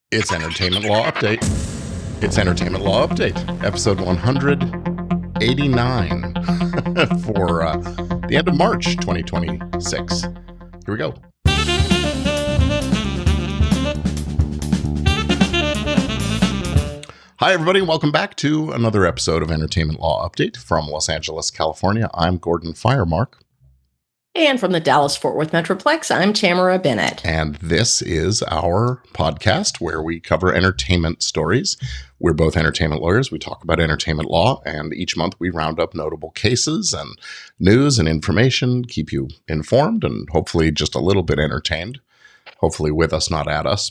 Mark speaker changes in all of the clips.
Speaker 1: It's Entertainment Law Update. It's Entertainment Law Update, episode 189 for the end of March 2026. Here we go. Hi, everybody, and welcome back to another episode of Entertainment Law Update from Los Angeles, California. I'm Gordon Firemark.
Speaker 2: And from the Dallas-Fort Worth Metroplex, I'm Tamara Bennett.
Speaker 1: And this is our podcast where we cover entertainment stories. We're both entertainment lawyers. We talk about entertainment law, and each month we round up notable cases and news and information, keep you informed and hopefully just a little bit entertained. Hopefully with us, not at us.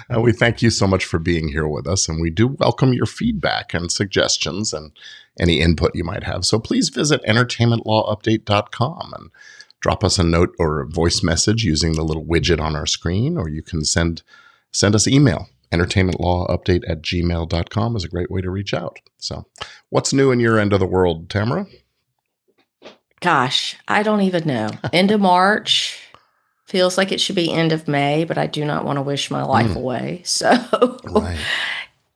Speaker 1: And we thank you so much for being here with us, and we do welcome your feedback and suggestions and any input you might have. So please visit entertainmentlawupdate.com and drop us a note or a voice message using the little widget on our screen, or you can send us email. entertainmentlawupdate@gmail.com is a great way to reach out. So what's new in your end of the world, Tamara?
Speaker 2: Gosh, I don't even know. End of March. Feels like it should be end of May, but I do not want to wish my life away. So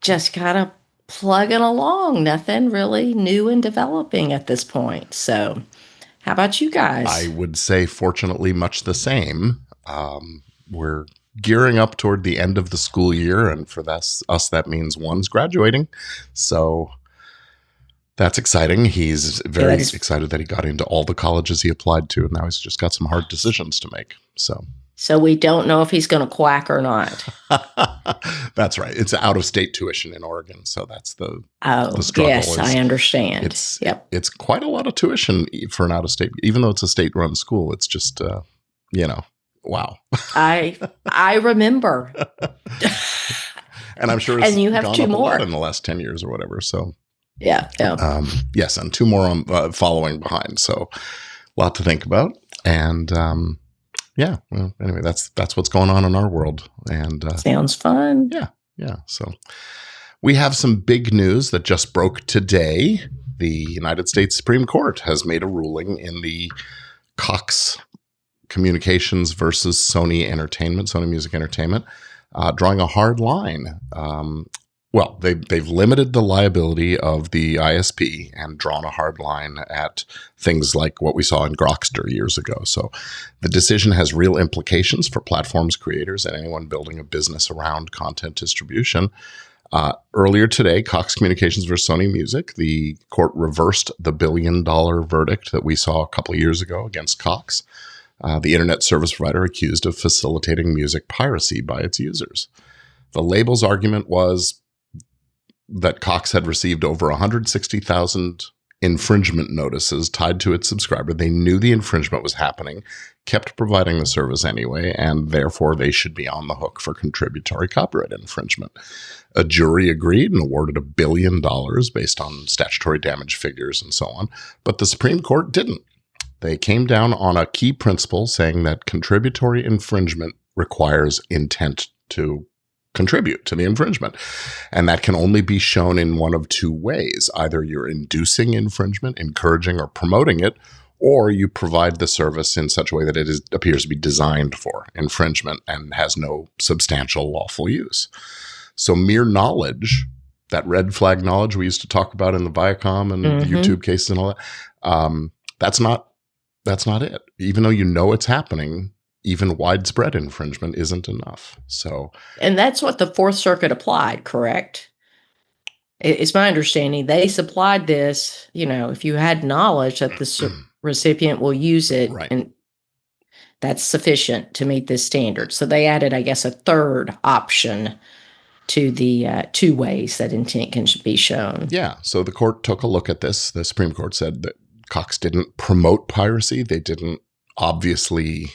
Speaker 2: just kind of plugging along. Nothing really new and developing at this point. So how about you guys?
Speaker 1: I would say, fortunately, much the same. We're gearing up toward the end of the school year, and for us, that means one's graduating. So that's exciting. He's very excited that he got into all the colleges he applied to, and now he's just got some hard decisions to make. So
Speaker 2: we don't know if he's going to quack or not.
Speaker 1: That's right. It's out-of-state tuition in Oregon, so that's the struggle.
Speaker 2: Yes, I understand.
Speaker 1: It's quite a lot of tuition for an out-of-state, even though it's a state-run school. It's just, wow.
Speaker 2: I remember.
Speaker 1: And I'm sure it's
Speaker 2: and you have
Speaker 1: gone
Speaker 2: two
Speaker 1: up
Speaker 2: more
Speaker 1: a lot in the last 10 years or whatever. So
Speaker 2: yeah.
Speaker 1: Yes, and two more on following behind. So a lot to think about. And well, anyway, that's what's going on in our world. And
Speaker 2: sounds fun.
Speaker 1: Yeah. So we have some big news that just broke today. The United States Supreme Court has made a ruling in the Cox Communications versus Sony Music Entertainment, drawing a hard line. Well, they've limited the liability of the ISP and drawn a hard line at things like what we saw in Grokster years ago. So the decision has real implications for platforms, creators, and anyone building a business around content distribution. Earlier today, Cox Communications versus Sony Music, the court reversed the billion-dollar verdict that we saw a couple of years ago against Cox, the internet service provider accused of facilitating music piracy by its users. The label's argument was that Cox had received over 160,000 infringement notices tied to its subscriber. They knew the infringement was happening, kept providing the service anyway, and therefore they should be on the hook for contributory copyright infringement. A jury agreed and awarded $1 billion based on statutory damage figures and so on, but the Supreme Court didn't. They came down on a key principle saying that contributory infringement requires intent to contribute to the infringement. And that can only be shown in one of two ways. Either you're inducing infringement, encouraging or promoting it, or you provide the service in such a way that it appears to be designed for infringement and has no substantial lawful use. So mere knowledge, that red flag knowledge we used to talk about in the Viacom and the YouTube cases and all that, that's not it. Even though you know it's happening, even widespread infringement isn't enough.
Speaker 2: And that's what the Fourth Circuit applied, correct? It's my understanding they supplied this, if you had knowledge that the recipient will use it,
Speaker 1: right,
Speaker 2: and that's sufficient to meet this standard. So they added, I guess, a third option to the two ways that intent can be shown.
Speaker 1: Yeah. So the court took a look at this. The Supreme Court said that Cox didn't promote piracy. They didn't obviously...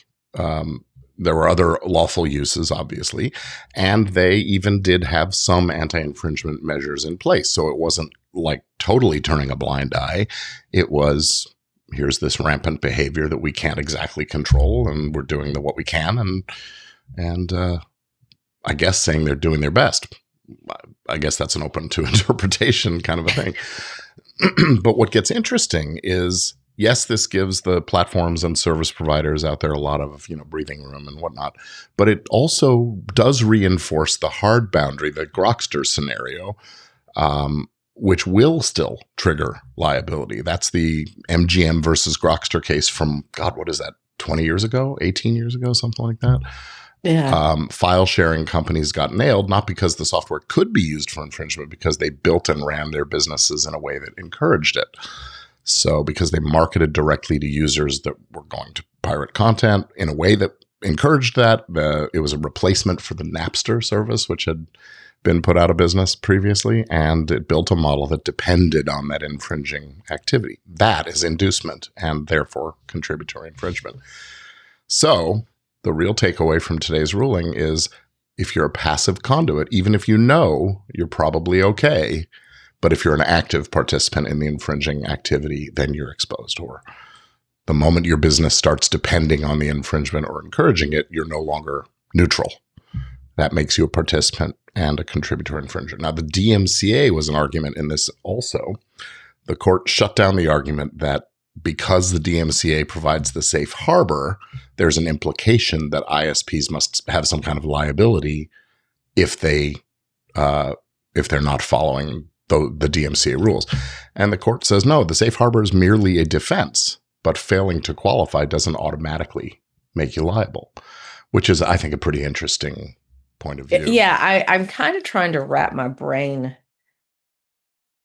Speaker 1: there were other lawful uses, obviously, and they even did have some anti-infringement measures in place. So it wasn't like totally turning a blind eye. It was, here's this rampant behavior that we can't exactly control, and we're doing what we can, and I guess saying they're doing their best. I guess that's an open to interpretation kind of a thing. But what gets interesting is yes, this gives the platforms and service providers out there a lot of, breathing room and whatnot, but it also does reinforce the hard boundary, the Grokster scenario, which will still trigger liability. That's the MGM versus Grokster case from, God, what is that, 20 years ago, 18 years ago, something like that?
Speaker 2: Yeah.
Speaker 1: File sharing companies got nailed, not because the software could be used for infringement, because they built and ran their businesses in a way that encouraged it. So because they marketed directly to users that were going to pirate content in a way that encouraged that, it was a replacement for the Napster service, which had been put out of business previously, and it built a model that depended on that infringing activity. That is inducement and therefore contributory infringement. So the real takeaway from today's ruling is if you're a passive conduit, even if you know you're probably okay, but if you're an active participant in the infringing activity, then you're exposed. Or the moment your business starts depending on the infringement or encouraging it, you're no longer neutral. That makes you a participant and a contributory infringer. Now, the DMCA was an argument in this also. The court shut down the argument that because the DMCA provides the safe harbor, there's an implication that ISPs must have some kind of liability if they're not following the DMCA rules. And the court says, no, the safe harbor is merely a defense, but failing to qualify doesn't automatically make you liable, which is, I think, a pretty interesting point of view.
Speaker 2: Yeah, I'm kind of trying to wrap my brain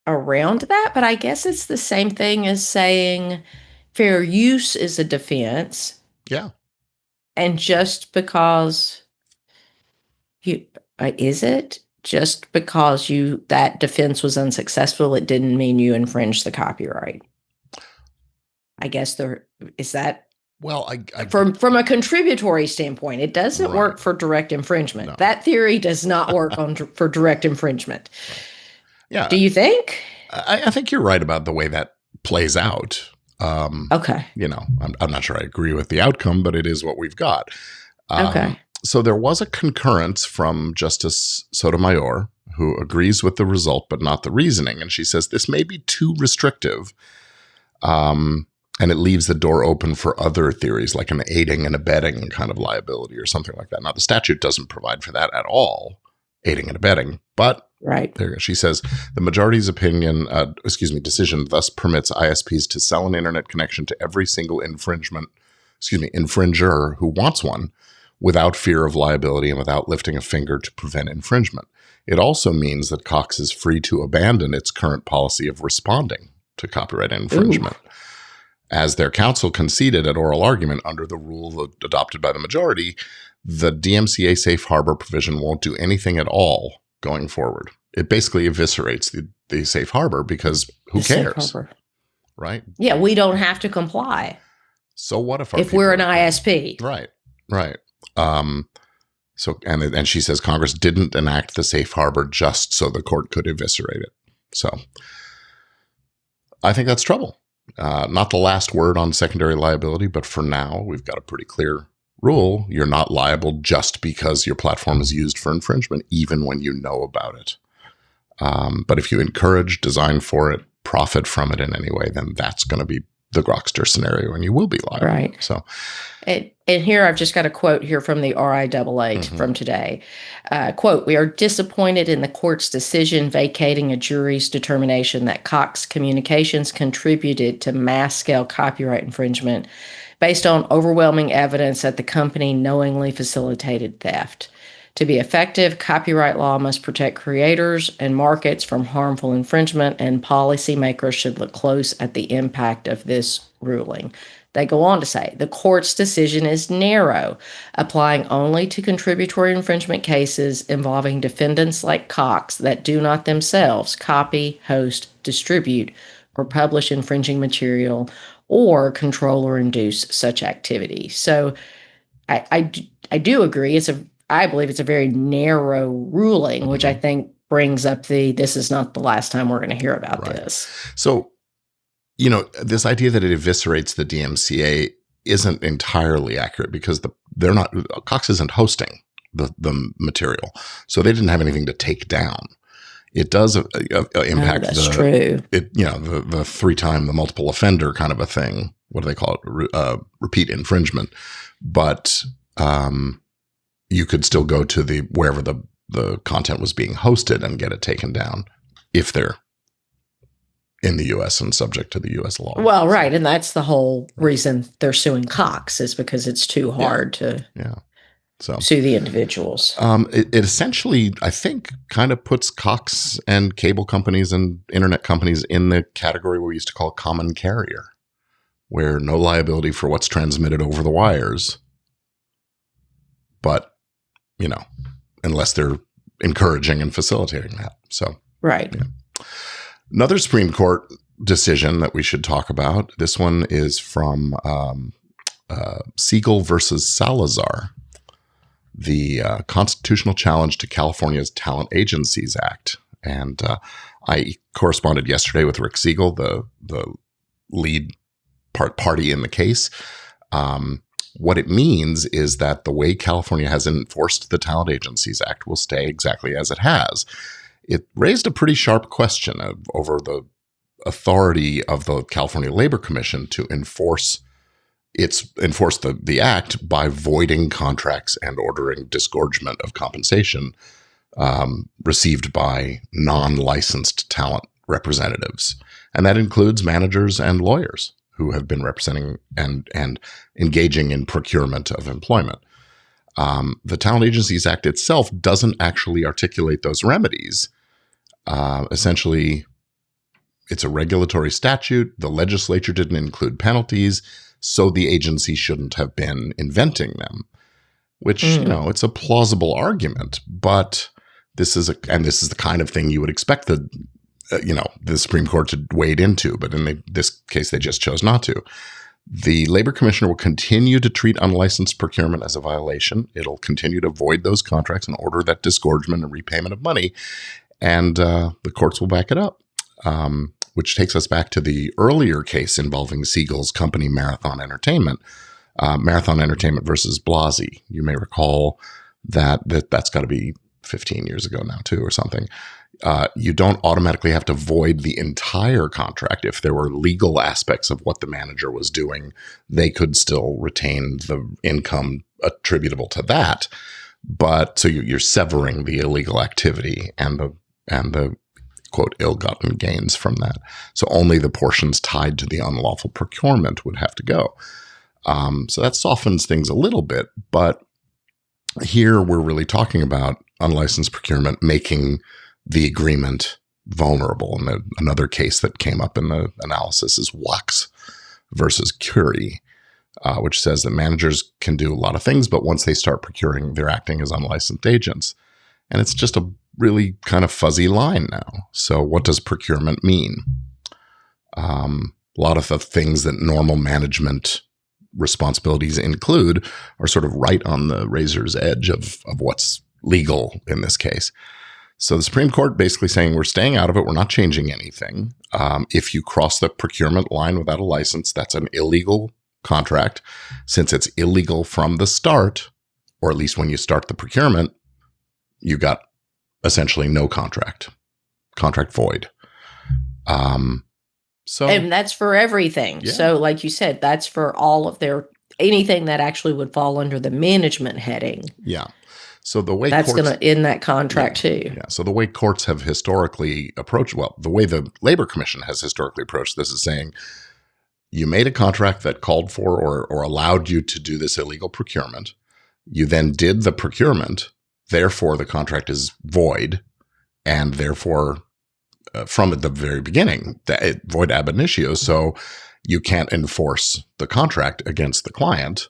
Speaker 2: around that, but I guess it's the same thing as saying fair use is a defense.
Speaker 1: Yeah.
Speaker 2: And just because is it? Just because that defense was unsuccessful, it didn't mean you infringed the copyright. I guess is that.
Speaker 1: Well,
Speaker 2: from a contributory standpoint, it doesn't work for direct infringement. No. That theory does not work for direct infringement.
Speaker 1: Right. Yeah.
Speaker 2: Do you think?
Speaker 1: I think you're right about the way that plays out.
Speaker 2: Okay.
Speaker 1: I'm not sure I agree with the outcome, but it is what we've got.
Speaker 2: Okay. So
Speaker 1: there was a concurrence from Justice Sotomayor, who agrees with the result but not the reasoning. And she says this may be too restrictive, and it leaves the door open for other theories like an aiding and abetting kind of liability or something like that. Now, the statute doesn't provide for that at all, aiding and abetting, but
Speaker 2: right.
Speaker 1: There she says the majority's decision thus permits ISPs to sell an internet connection to every single infringer who wants one, without fear of liability and without lifting a finger to prevent infringement. It also means that Cox is free to abandon its current policy of responding to copyright infringement. Ooh. As their counsel conceded at oral argument under the rule adopted by the majority, the DMCA safe harbor provision won't do anything at all going forward. It basically eviscerates the safe harbor because who cares? Right?
Speaker 2: Yeah, we don't have to comply.
Speaker 1: So what if
Speaker 2: we're an ISP?
Speaker 1: Right. And she says Congress didn't enact the safe harbor just so the court could eviscerate it. So I think that's trouble. Not the last word on secondary liability, but for now, we've got a pretty clear rule. You're not liable just because your platform is used for infringement, even when you know about it. But if you encourage, design for it, profit from it in any way, then that's going to be the Grokster scenario, and you will be liable.
Speaker 2: Right.
Speaker 1: So,
Speaker 2: and here I've just got a quote here from the RIAA from today. Quote, "We are disappointed in the court's decision vacating a jury's determination that Cox Communications contributed to mass-scale copyright infringement based on overwhelming evidence that the company knowingly facilitated theft. To be effective, copyright law must protect creators and markets from harmful infringement, and policymakers should look close at the impact of this ruling." They go on to say, the court's decision is narrow, applying only to contributory infringement cases involving defendants like Cox that do not themselves copy, host, distribute, or publish infringing material or control or induce such activity. So I do agree. I believe it's a very narrow ruling, which I think brings up this is not the last time we're going to hear about this.
Speaker 1: So, this idea that it eviscerates the DMCA isn't entirely accurate because Cox isn't hosting the material. So they didn't have anything to take down. It does impact
Speaker 2: that's true.
Speaker 1: the multiple offender kind of a thing. What do they call it? Repeat infringement. But you could still go to wherever the content was being hosted and get it taken down if they're in the U.S. and subject to the U.S. law.
Speaker 2: Well, right. And that's the whole reason they're suing Cox, is because it's too hard to sue the individuals.
Speaker 1: It essentially, I think, kind of puts Cox and cable companies and internet companies in the category we used to call common carrier, where no liability for what's transmitted over the wires. But, unless they're encouraging and facilitating that. So,
Speaker 2: right.
Speaker 1: Yeah. Another Supreme Court decision that we should talk about. This one is from Siegel versus Salazar, the constitutional challenge to California's Talent Agencies Act. And I corresponded yesterday with Rick Siegel, the lead party in the case. What it means is that the way California has enforced the Talent Agencies Act will stay exactly as it has. It raised a pretty sharp question over the authority of the California Labor Commission to enforce the act by voiding contracts and ordering disgorgement of compensation received by non-licensed talent representatives. And that includes managers and lawyers who have been representing and engaging in procurement of employment. The Talent Agencies Act itself doesn't actually articulate those remedies. Essentially, it's a regulatory statute. The legislature didn't include penalties, so the agency shouldn't have been inventing them, which, it's a plausible argument. But this is the kind of thing you would expect the Supreme Court to wade into. But in this case, they just chose not to. The Labor Commissioner will continue to treat unlicensed procurement as a violation. It'll continue to void those contracts and order that disgorgement and repayment of money. And the courts will back it up, which takes us back to the earlier case involving Siegel's company, Marathon Entertainment versus Blasi. You may recall that's got to be 15 years ago now, too, or something. You don't automatically have to void the entire contract. If there were legal aspects of what the manager was doing, they could still retain the income attributable to that. But so you're severing the illegal activity and the quote ill-gotten gains from that. So only the portions tied to the unlawful procurement would have to go. So that softens things a little bit, but here we're really talking about unlicensed procurement making the agreement vulnerable. And another case that came up in the analysis is Wux versus Curie, which says that managers can do a lot of things, but once they start procuring, they're acting as unlicensed agents. And it's just a really kind of fuzzy line now. So what does procurement mean? A lot of the things that normal management responsibilities include are sort of right on the razor's edge of what's legal in this case. So the Supreme Court basically saying we're staying out of it. We're not changing anything. If you cross the procurement line without a license, that's an illegal contract. Since it's illegal from the start, or at least when you start the procurement, you got essentially no contract void. And
Speaker 2: that's for everything. Yeah. So like you said, that's for all of anything that actually would fall under the management heading.
Speaker 1: Yeah. So the way
Speaker 2: that's going to end that contract too.
Speaker 1: Yeah. So the way courts have historically approached, the way the Labor Commission has historically approached this is saying you made a contract that called for or allowed you to do this illegal procurement. You then did the procurement. Therefore, the contract is void, and therefore, from the very beginning, void ab initio. So you can't enforce the contract against the client.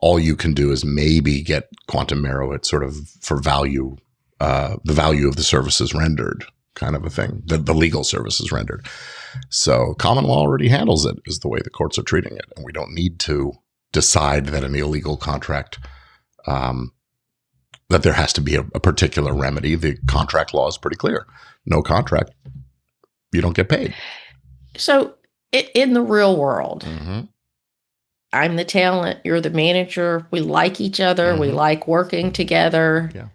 Speaker 1: All you can do is maybe get quantum merit sort of for value, the value of the services rendered kind of a thing, the legal services rendered. So common law already handles it, is the way the courts are treating it. And we don't need to decide that an illegal contract, that there has to be a particular remedy. The contract law is pretty clear. No contract, you don't get paid.
Speaker 2: So in the real world, I'm the talent, you're the manager. We like each other. We like working together.
Speaker 1: Yeah.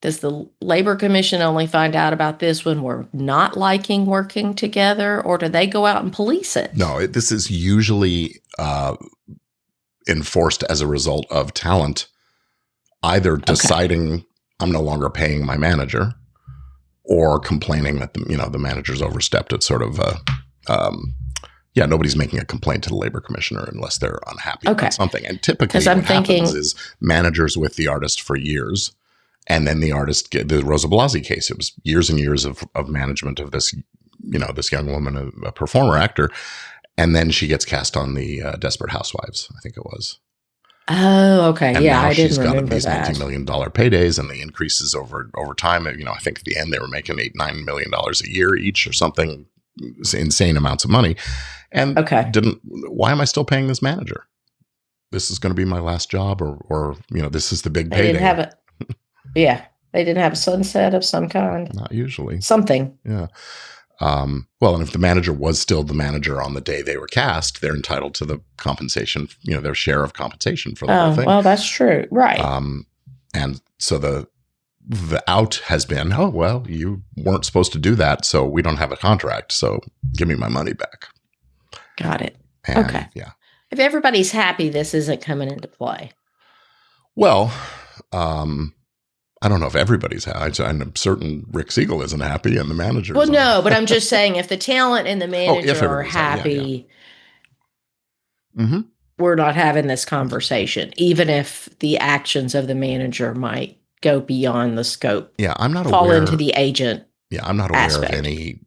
Speaker 2: Does the Labor Commission only find out about this when we're not liking working together, or do they go out and police it?
Speaker 1: No, this is usually enforced as a result of talent either deciding I'm no longer paying my manager, or complaining that the manager's overstepped. It's sort of nobody's making a complaint to the labor commissioner unless they're unhappy about something. And typically what happens is managers with the artist for years, and then the artist the Rosa Blasi case, it was years and years of management of this, this young woman, a performer actor. And then she gets cast on the Desperate Housewives, I think it was.
Speaker 2: Oh, okay.
Speaker 1: And
Speaker 2: yeah,
Speaker 1: now
Speaker 2: I didn't remember
Speaker 1: got these
Speaker 2: that.
Speaker 1: multi-million dollar paydays, and the increases over time. I think at the end they were making $8-9 million a year each or something, insane amounts of money. And why am I still paying this manager? This is going to be my last job, or this is the big payday.
Speaker 2: They didn't have a sunset of some kind.
Speaker 1: Not usually.
Speaker 2: Something.
Speaker 1: Yeah. Well, and if the manager was still the manager on the day they were cast, they're entitled to the compensation, their share of compensation for the whole thing.
Speaker 2: Well, that's true. Right.
Speaker 1: And so the out has been, oh, well, you weren't supposed to do that, so we don't have a contract, so give me my money back.
Speaker 2: Got it.
Speaker 1: And,
Speaker 2: okay.
Speaker 1: Yeah.
Speaker 2: If everybody's happy, this isn't coming into play.
Speaker 1: Well, I don't know if everybody's happy. I'm certain Rick Siegel isn't happy, and the manager.
Speaker 2: Well, no, but I'm just saying if the talent and the manager are happy, we're not having this conversation, even if the actions of the manager might go beyond the scope.
Speaker 1: Yeah, I'm not
Speaker 2: fall into the agent.
Speaker 1: Yeah, I'm not aware of any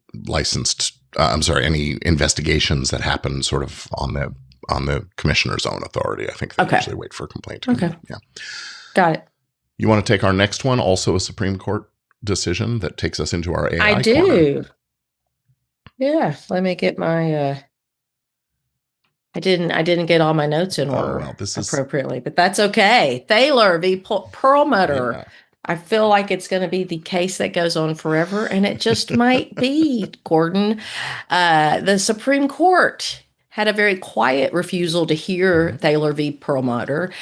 Speaker 1: any investigations that happen sort of on the commissioner's own authority. I think they usually wait for a complaint.
Speaker 2: Okay.
Speaker 1: Yeah.
Speaker 2: Got it.
Speaker 1: You want to take our next one, also a Supreme Court decision that takes us into our AI
Speaker 2: I do.
Speaker 1: corner?
Speaker 2: Yeah. Let me get my I didn't get all my notes in order appropriately, but that's okay. Thaler v. Perlmutter. Yeah. I feel like it's going to be the case that goes on forever, and it just might be, Gordon. The Supreme Court had a very quiet refusal to hear Thaler v. Perlmutter.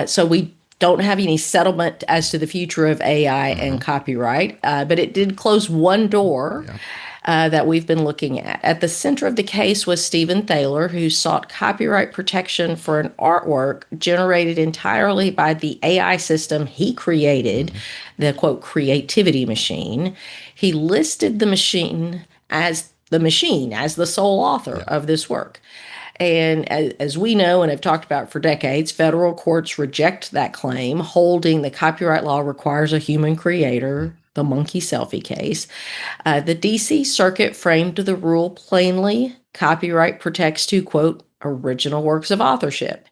Speaker 2: So we don't have any settlement as to the future of AI and copyright, but it did close one door that we've been looking at. At the center of the case was Stephen Thaler, who sought copyright protection for an artwork generated entirely by the AI system he created, the, quote, creativity machine. He listed the machine as the sole author of this work. And as we know and have talked about for decades, federal courts reject that claim, holding the copyright law requires a human creator, the monkey selfie case. The D.C. Circuit framed the rule plainly. Copyright protects to, quote, original works of authorship.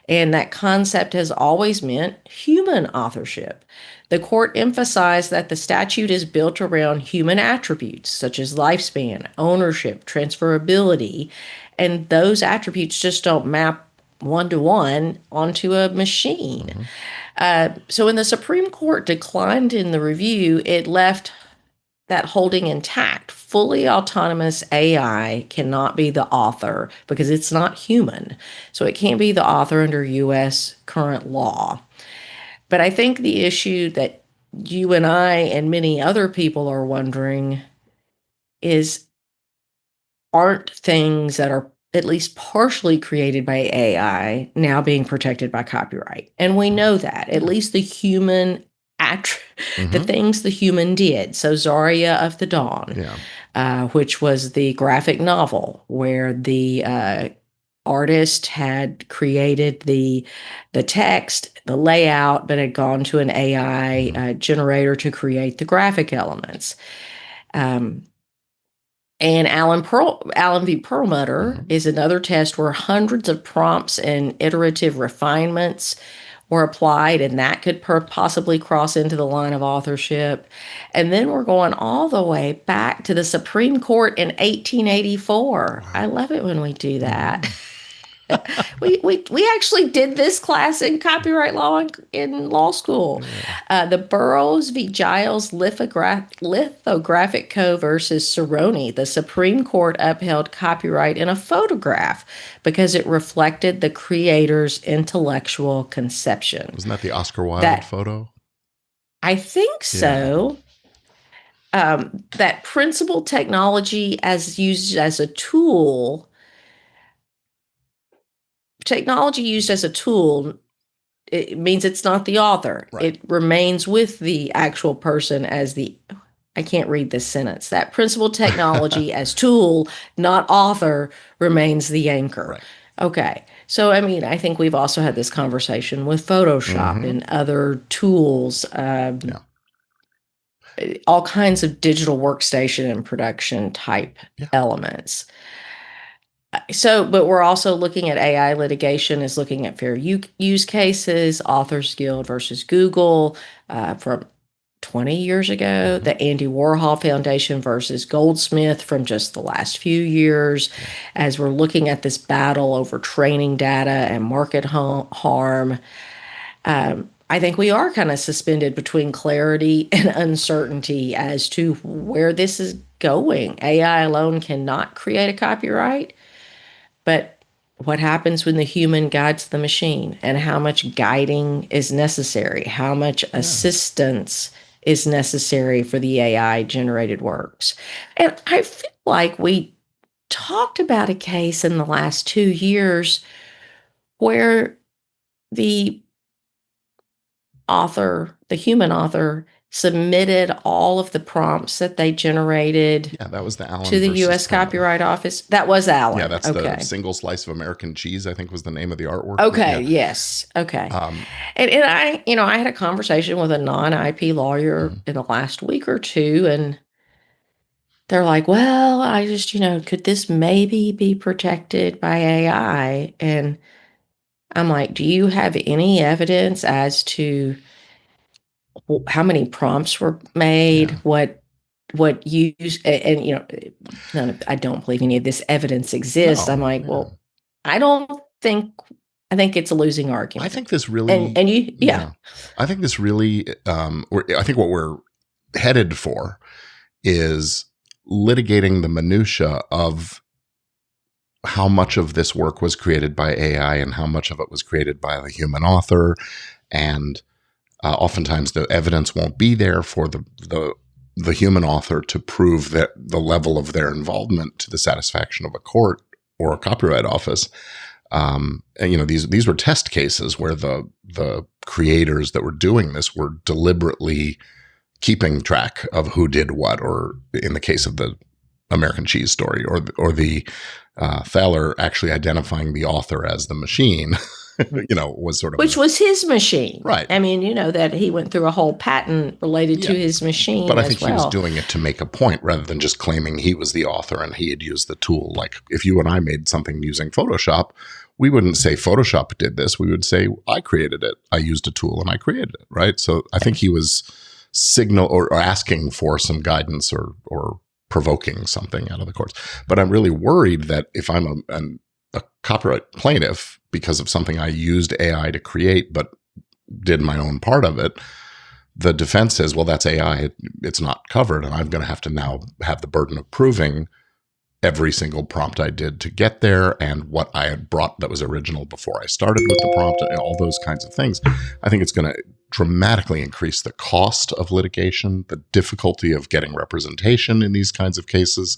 Speaker 2: And that concept has always meant human authorship. The court emphasized that the statute is built around human attributes such as lifespan, ownership, transferability, and those attributes just don't map one-to-one onto a machine. So when the Supreme Court declined in the review, it left that holding intact. Fully autonomous AI cannot be the author because it's not human. So it can't be the author under U.S. current law. But I think the issue that you and I and many other people are wondering is, aren't things that are at least partially created by AI now being protected by copyright? And we know that, at least the human the things the human did. So Zarya of the Dawn, which was the graphic novel where the artist had created the text, the layout, but had gone to an AI generator to create the graphic elements. And Allen v. Perlmutter is another test where hundreds of prompts and iterative refinements were applied, and that could possibly cross into the line of authorship. And then we're going all the way back to the Supreme Court in 1884. I love it when we do that. We actually did this class in copyright law in law school. The Burroughs v. Giles Lithographic Co. versus Cerrone. The Supreme Court upheld copyright in a photograph because it reflected the creator's intellectual conception.
Speaker 1: Wasn't that the Oscar Wilde photo?
Speaker 2: I think so. That principal technology as used as a tool, it means it's not the author.
Speaker 1: Right.
Speaker 2: It remains with the actual person as I can't read this sentence. That principal technology as tool, not author, remains the anchor.
Speaker 1: Right.
Speaker 2: Okay. So, I mean, I think we've also had this conversation with Photoshop and other tools, all kinds of digital workstation and production type elements. So, but we're also looking at AI litigation is looking at fair use cases, Authors Guild versus Google from 20 years ago, the Andy Warhol Foundation versus Goldsmith from just the last few years, as we're looking at this battle over training data and market harm. I think we are kind of suspended between clarity and uncertainty as to where this is going. AI alone cannot create a copyright. But what happens when the human guides the machine, and how much guiding is necessary? How much assistance is necessary for the AI generated works? And I feel like we talked about a case in the last 2 years where the human author, submitted all of the prompts that they generated.
Speaker 1: Yeah, that was the Allen
Speaker 2: to the U.S.
Speaker 1: Turner.
Speaker 2: Copyright Office. That was Allen.
Speaker 1: Yeah, that's the single slice of American cheese, I think was the name of the artwork.
Speaker 2: Okay, yes. Okay. And I had a conversation with a non-IP lawyer in the last week or two, and they're like, well, I just, could this maybe be protected by AI? And I'm like, do you have any evidence as to how many prompts were made, what use, and I don't believe any of this evidence exists. I'm like, well, I think it's a losing argument.
Speaker 1: I think this really, I think this really, I think what we're headed for is litigating the minutia of how much of this work was created by AI and how much of it was created by the human author. And oftentimes the evidence won't be there for the human author to prove that the level of their involvement to the satisfaction of a court or a copyright office. And these were test cases where the creators that were doing this were deliberately keeping track of who did what, or in the case of the American cheese story, or the Thaler actually identifying the author as the machine. Was sort of
Speaker 2: which was his machine,
Speaker 1: right?
Speaker 2: I mean, that he went through a whole patent related to his machine.
Speaker 1: But I think he was doing it to make a point rather than just claiming he was the author and he had used the tool. Like if you and I made something using Photoshop, we wouldn't say Photoshop did this. We would say I created it. I used a tool and I created it. Right. So I think he was or asking for some guidance or provoking something out of the courts. But I'm really worried that if I'm a copyright plaintiff because of something I used AI to create, but did my own part of it, the defense says, well, that's AI. It's not covered. And I'm going to have to now have the burden of proving every single prompt I did to get there and what I had brought that was original before I started with the prompt and all those kinds of things. I think it's going to dramatically increase the cost of litigation, the difficulty of getting representation in these kinds of cases.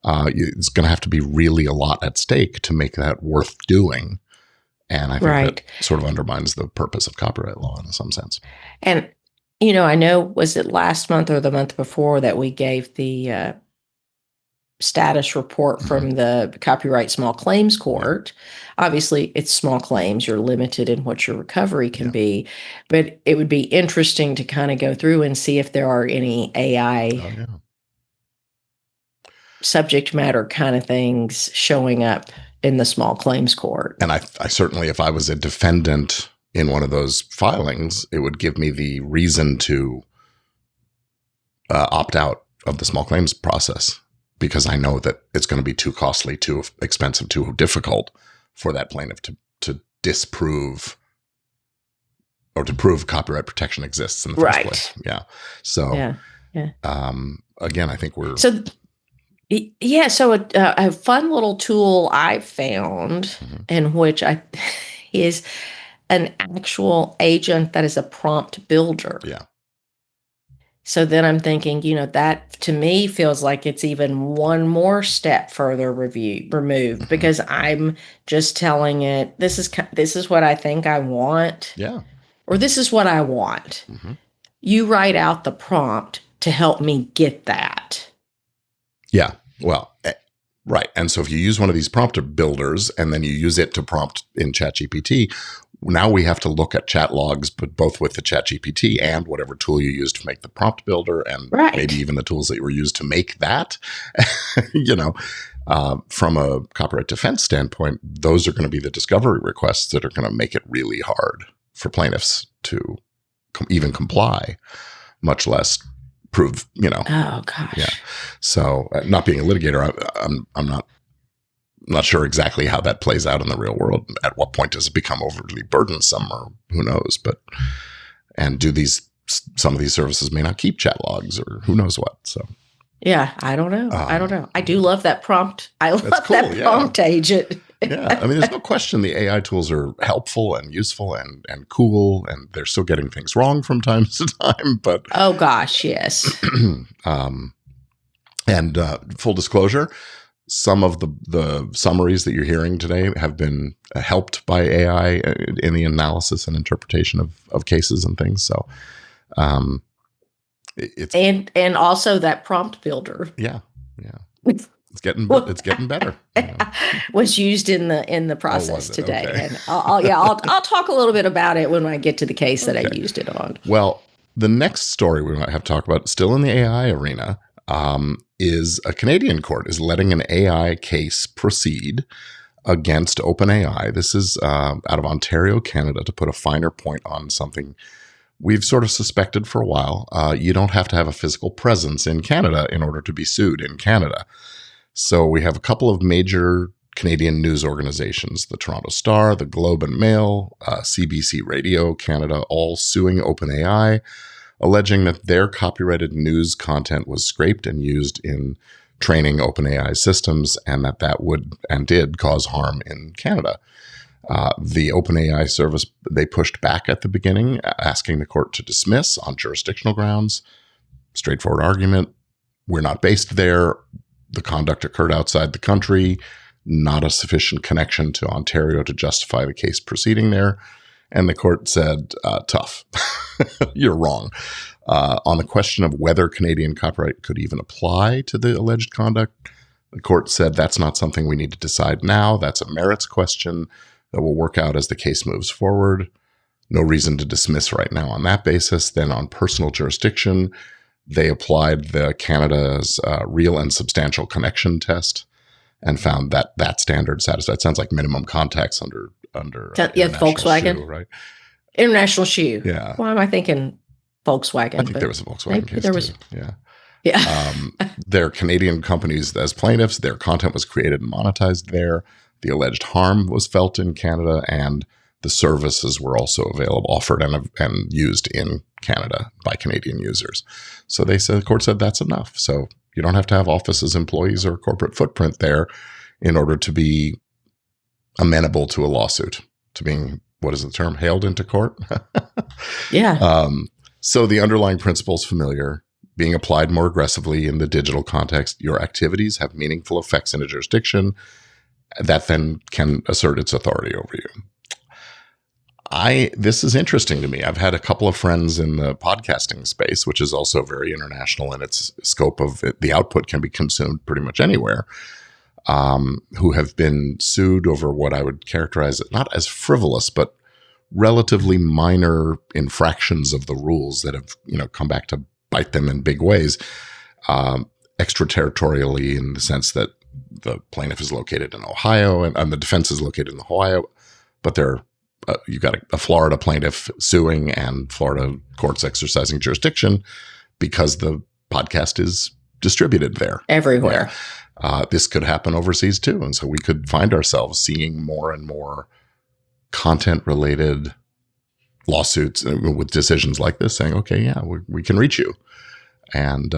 Speaker 1: It's going to have to be really a lot at stake to make that worth doing. And I think that sort of undermines the purpose of copyright law in some sense.
Speaker 2: And, I know, was it last month or the month before that we gave the status report from the Copyright Small Claims Court? Obviously, it's small claims. You're limited in what your recovery can be. But it would be interesting to kind of go through and see if there are any AI subject matter kind of things showing up in the small claims court.
Speaker 1: And I certainly, if I was a defendant in one of those filings, it would give me the reason to opt out of the small claims process, because I know that it's going to be too costly, too expensive, too difficult for that plaintiff to disprove or to prove copyright protection exists in the first place. Yeah. So, again, I think we're...
Speaker 2: So a fun little tool I found in which is an actual agent that is a prompt builder.
Speaker 1: Yeah.
Speaker 2: So then I'm thinking, that to me feels like it's even one more step further removed, because I'm just telling it, this is what I think I want.
Speaker 1: Yeah.
Speaker 2: Or this is what I want. You write out the prompt to help me get that.
Speaker 1: Yeah. Well, right. And so if you use one of these prompt builders and then you use it to prompt in ChatGPT, now we have to look at chat logs, but both with the ChatGPT and whatever tool you use to make the prompt builder, and maybe even the tools that were used to make that. From a copyright defense standpoint, those are going to be the discovery requests that are going to make it really hard for plaintiffs to even comply, much less prove,
Speaker 2: Oh gosh.
Speaker 1: Yeah. So not being a litigator, I'm not sure exactly how that plays out in the real world. At what point does it become overly burdensome, or who knows? And some of these services may not keep chat logs, or who knows what. So
Speaker 2: yeah, I don't know. I do love that prompt. I love that prompt agent.
Speaker 1: Yeah. I mean, there's no question the AI tools are helpful and useful and cool, and they're still getting things wrong from time to time. But
Speaker 2: oh gosh, yes.
Speaker 1: And full disclosure, some of the summaries that you're hearing today have been helped by AI in the analysis and interpretation of cases and things. So, it's
Speaker 2: and also that prompt builder.
Speaker 1: Yeah. It's getting better.
Speaker 2: Was used in the process today, okay. And I'll talk a little bit about it when I get to the case that I used it on.
Speaker 1: Well, the next story we might have to talk about, still in the AI arena, is a Canadian court is letting an AI case proceed against OpenAI. This is out of Ontario, Canada, to put a finer point on something we've sort of suspected for a while. You don't have to have a physical presence in Canada in order to be sued in Canada. So we have a couple of major Canadian news organizations, the Toronto Star, the Globe and Mail, CBC Radio Canada, all suing OpenAI, alleging that their copyrighted news content was scraped and used in training OpenAI systems, and that would and did cause harm in Canada. The OpenAI service, they pushed back at the beginning, asking the court to dismiss on jurisdictional grounds. Straightforward argument. We're not based there. The conduct occurred outside the country, not a sufficient connection to Ontario to justify the case proceeding there. And the court said, tough, you're wrong. On the question of whether Canadian copyright could even apply to the alleged conduct, the court said that's not something we need to decide now. That's a merits question that will work out as the case moves forward. No reason to dismiss right now on that basis. Then on personal jurisdiction, they applied the Canada's real and substantial connection test and found that standard satisfied. Sounds like minimum contacts under
Speaker 2: Volkswagen,
Speaker 1: shoe, right?
Speaker 2: International shoe.
Speaker 1: Yeah.
Speaker 2: Why am I thinking Volkswagen?
Speaker 1: I think there was a Volkswagen case.
Speaker 2: There was.
Speaker 1: Too. Yeah.
Speaker 2: Yeah.
Speaker 1: They're Canadian companies as plaintiffs. Their content was created and monetized there. The alleged harm was felt in Canada, and the services were also offered and used in Canada by Canadian users. So the court said that's enough. So you don't have to have offices, employees, or corporate footprint there in order to be amenable to a lawsuit, to being, what is the term, hailed into court?
Speaker 2: Yeah.
Speaker 1: So the underlying principle is familiar, being applied more aggressively in the digital context. Your activities have meaningful effects in a jurisdiction that then can assert its authority over you. This is interesting to me. I've had a couple of friends in the podcasting space, which is also very international in its scope of it. The output can be consumed pretty much anywhere, who have been sued over what I would characterize not as frivolous, but relatively minor infractions of the rules that have, come back to bite them in big ways, extraterritorially, in the sense that the plaintiff is located in Ohio and the defense is located in Ohio, but you've got a Florida plaintiff suing and Florida courts exercising jurisdiction because the podcast is distributed there.
Speaker 2: Everywhere.
Speaker 1: This could happen overseas too. And so we could find ourselves seeing more and more content-related lawsuits with decisions like this saying, okay, yeah, we can reach you. And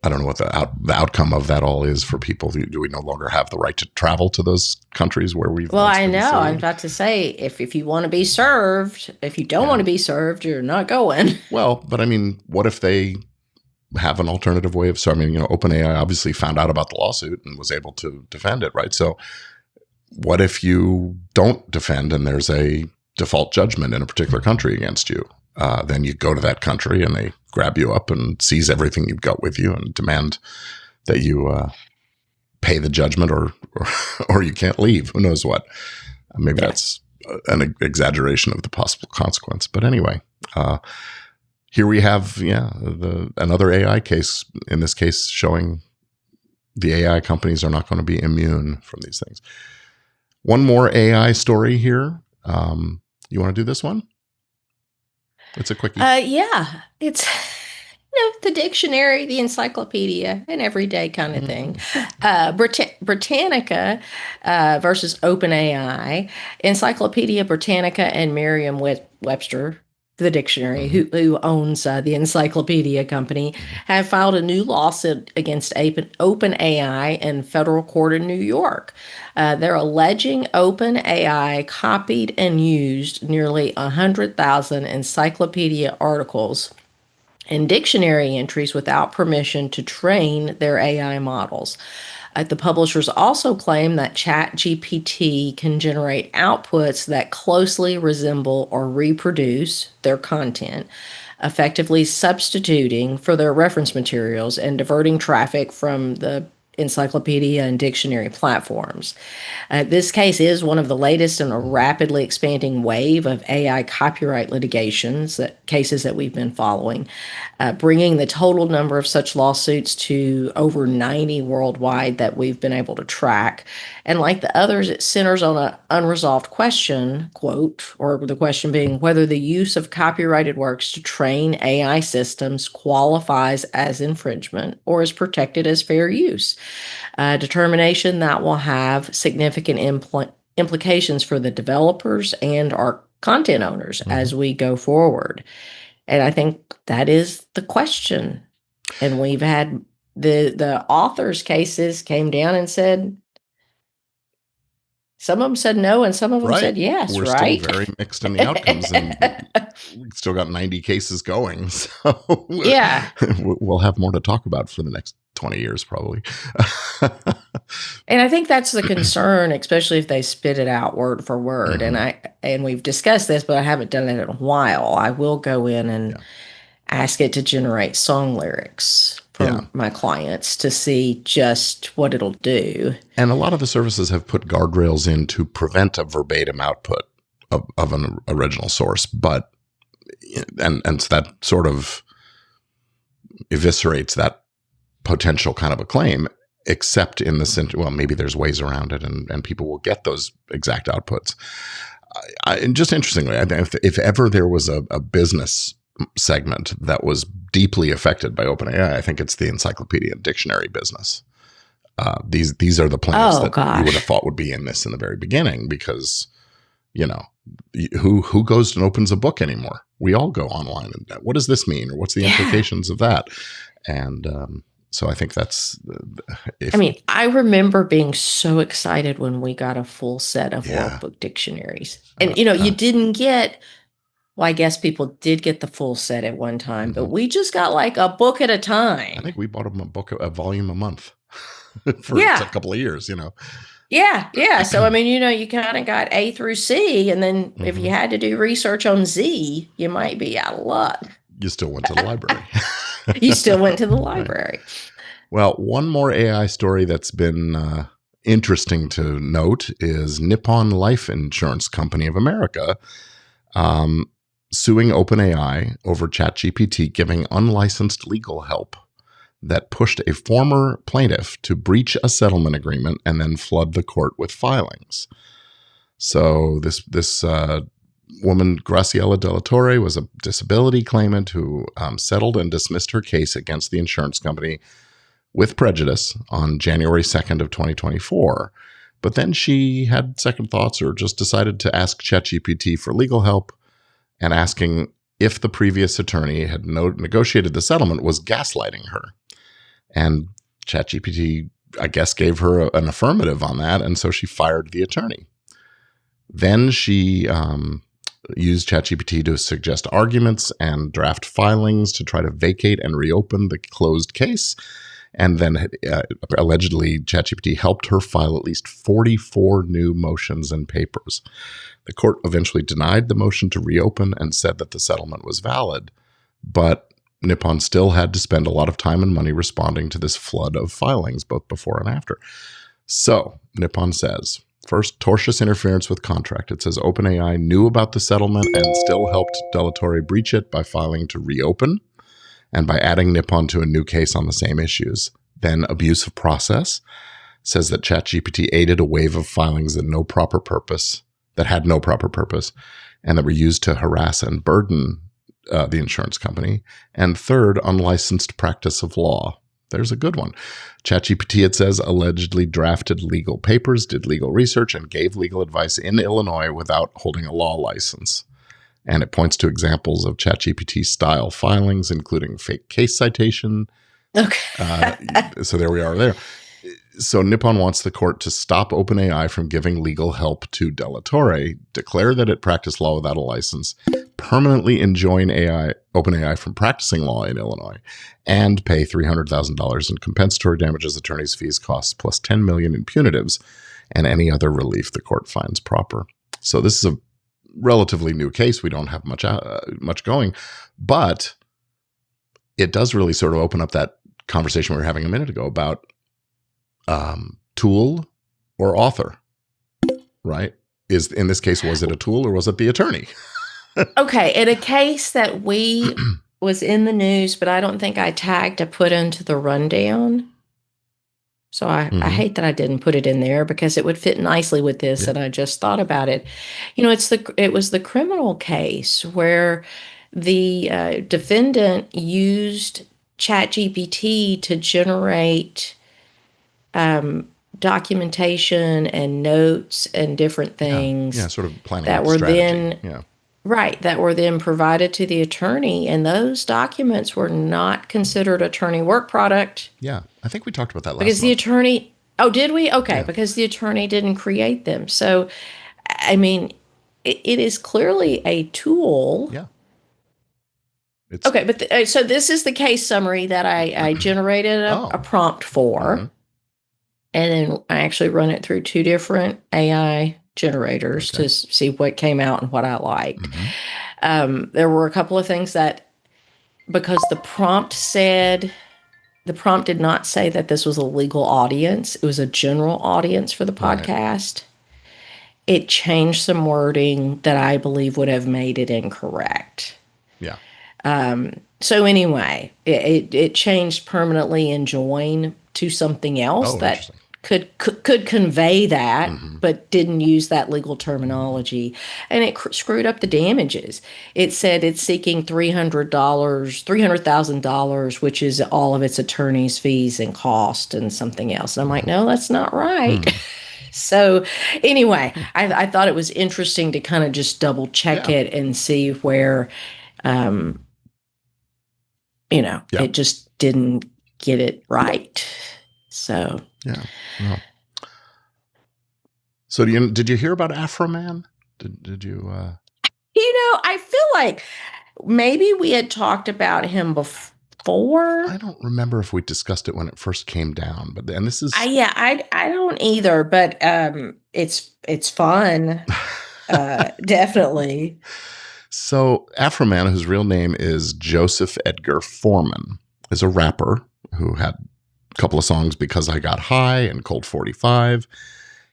Speaker 1: I don't know what the outcome of that all is for people. Do we no longer have the right to travel to those countries where we've
Speaker 2: Well,
Speaker 1: once
Speaker 2: I
Speaker 1: been
Speaker 2: know. I'm
Speaker 1: sued?
Speaker 2: about to say, if you want to be served, if you don't want
Speaker 1: Yeah.
Speaker 2: to be served, you're not going.
Speaker 1: Well, but I mean, what if they have an alternative way of, so I mean, OpenAI obviously found out about the lawsuit and was able to defend it, right? So what if you don't defend and there's a default judgment in a particular country against you? Then you go to that country and they grab you up and seize everything you've got with you and demand that you pay the judgment or you can't leave. Who knows what? Maybe that's an exaggeration of the possible consequence. But anyway, here we have, another AI case, in this case showing the AI companies are not going to be immune from these things. One more AI story here. You want to do this one? It's a quickie.
Speaker 2: Yeah, it's the dictionary, the encyclopedia, an everyday kind of thing. Britannica versus OpenAI. Encyclopedia Britannica and Merriam-Webster, the dictionary, who owns the encyclopedia company, have filed a new lawsuit against OpenAI in federal court in New York. They're alleging OpenAI copied and used nearly 100,000 encyclopedia articles and dictionary entries without permission to train their AI models. The publishers also claim that ChatGPT can generate outputs that closely resemble or reproduce their content, effectively substituting for their reference materials and diverting traffic from the encyclopedia and dictionary platforms. This case is one of the latest in a rapidly expanding wave of AI copyright cases that we've been following, bringing the total number of such lawsuits to over 90 worldwide that we've been able to track. And like the others, it centers on an unresolved question, quote, or the question being whether the use of copyrighted works to train AI systems qualifies as infringement or is protected as fair use. A determination that will have significant implications for the developers and our content owners as we go forward. And I think that is the question. And we've had the authors' cases came down and said, some of them said no, and some of them said yes,
Speaker 1: We're
Speaker 2: right?
Speaker 1: still very mixed in the outcomes, and we've still got 90 cases going. So
Speaker 2: yeah,
Speaker 1: we'll have more to talk about for the next 20 years, probably.
Speaker 2: And I think that's the concern, especially if they spit it out word for word. And we've discussed this, but I haven't done it in a while. I will go in and ask it to generate song lyrics for my clients to see just what it'll do.
Speaker 1: And a lot of the services have put guardrails in to prevent a verbatim output of an original source, but and so that sort of eviscerates that potential kind of a claim, except in the sense, well, maybe there's ways around it and people will get those exact outputs. And just interestingly, if ever there was a business segment that was deeply affected by OpenAI, I think it's the encyclopedia and dictionary business. These are the plaintiffs you would have thought would be in this in the very beginning, because, who goes and opens a book anymore? We all go online. And what does this mean? Or what's the implications of that? And so I think that's.
Speaker 2: I remember being so excited when we got a full set of workbook dictionaries. And, you didn't get. Well, I guess people did get the full set at one time, but we just got like a book at a time.
Speaker 1: I think we bought them a volume a month for a couple of years,
Speaker 2: Yeah. So, you kind of got A through C, and then if you had to do research on Z, you might be out of luck.
Speaker 1: You still went to the library.
Speaker 2: You still went to the library.
Speaker 1: Well, one more AI story that's been interesting to note is Nippon Life Insurance Company of America suing OpenAI over ChatGPT giving unlicensed legal help that pushed a former plaintiff to breach a settlement agreement and then flood the court with filings. So this woman, Graciela de la Torre, was a disability claimant who settled and dismissed her case against the insurance company with prejudice on January 2nd of 2024. But then she had second thoughts, or just decided to ask ChatGPT for legal help, and asking if the previous attorney had negotiated the settlement was gaslighting her. And ChatGPT, I guess, gave her an affirmative on that, and so she fired the attorney. Then she used ChatGPT to suggest arguments and draft filings to try to vacate and reopen the closed case. And then allegedly, ChatGPT helped her file at least 44 new motions and papers. The court eventually denied the motion to reopen and said that the settlement was valid. But Nippon still had to spend a lot of time and money responding to this flood of filings, both before and after. So Nippon says, first, tortious interference with contract. It says OpenAI knew about the settlement and still helped Delatore breach it by filing to reopen and by adding Nippon to a new case on the same issues. Then abuse of process says that ChatGPT aided a wave of filings that had no proper purpose, and that were used to harass and burden the insurance company. And third, unlicensed practice of law. There's a good one. ChatGPT, it says, allegedly drafted legal papers, did legal research, and gave legal advice in Illinois without holding a law license. And it points to examples of ChatGPT-style filings, including fake case citation.
Speaker 2: Okay.
Speaker 1: So there we are there. So Nippon wants the court to stop OpenAI from giving legal help to Delatore, declare that it practiced law without a license, permanently enjoin OpenAI from practicing law in Illinois, and pay $300,000 in compensatory damages, attorney's fees, costs, plus $10 million in punitives, and any other relief the court finds proper. So this is a relatively new case. We don't have much going, but it does really sort of open up that conversation we were having a minute ago about tool or author, right? In this case, was it a tool or was it the attorney?
Speaker 2: Okay, in a case that was in the news, but I don't think I tagged to put into the rundown. So I hate that I didn't put it in there because it would fit nicely with this,
Speaker 1: Yeah.
Speaker 2: and I just thought about it. It was the criminal case where the defendant used ChatGPT to generate documentation and notes and different things.
Speaker 1: Yeah, sort of planning
Speaker 2: that
Speaker 1: out
Speaker 2: were
Speaker 1: strategy.
Speaker 2: that were then provided to the attorney, and those documents were not considered attorney work product.
Speaker 1: Yeah, I think we talked about that last
Speaker 2: because the
Speaker 1: month.
Speaker 2: attorney. Oh, did we? Okay,
Speaker 1: Yeah.
Speaker 2: because the attorney didn't create them. So, I mean, it is clearly a tool.
Speaker 1: Yeah.
Speaker 2: Okay, but so this is the case summary that I generated a prompt for. And then I actually run it through 2 different AI generators to see what came out and what I liked. There were a couple of things that, because the prompt did not say that this was a legal audience. It was a general audience for the podcast. It changed some wording that I believe would have made it incorrect.
Speaker 1: Yeah.
Speaker 2: So anyway, it changed permanently in join to something else that could convey that, but didn't use that legal terminology. And it screwed up the damages. It said it's seeking $300,000, which is all of its attorney's fees and cost and something else. And I'm like, no, that's not right. So anyway, I thought it was interesting to kind of just double check it and see where, it just didn't get it right. So
Speaker 1: yeah. Well. So did you hear about Afroman? Did you?
Speaker 2: I feel like maybe we had talked about him before.
Speaker 1: I don't remember if we discussed it when it first came down, but then this is.
Speaker 2: I don't either, but it's fun, definitely.
Speaker 1: So Afroman, whose real name is Joseph Edgar Foreman, is a rapper who had a couple of songs, Because I Got High and Cold 45.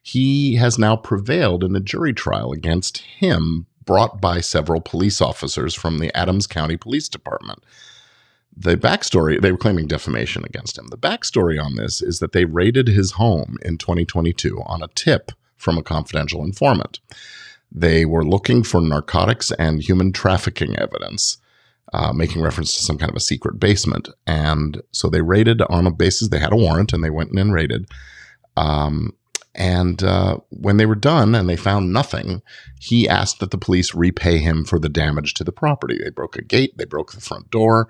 Speaker 1: He has now prevailed in a jury trial against him, brought by several police officers from the Adams County Police Department. The backstory, they were claiming defamation against him. The backstory on this is that they raided his home in 2022 on a tip from a confidential informant. They were looking for narcotics and human trafficking evidence, making reference to some kind of a secret basement. And so they raided on a basis. They had a warrant and they went in and raided. And when they were done and they found nothing, he asked that the police repay him for the damage to the property. They broke a gate, they broke the front door,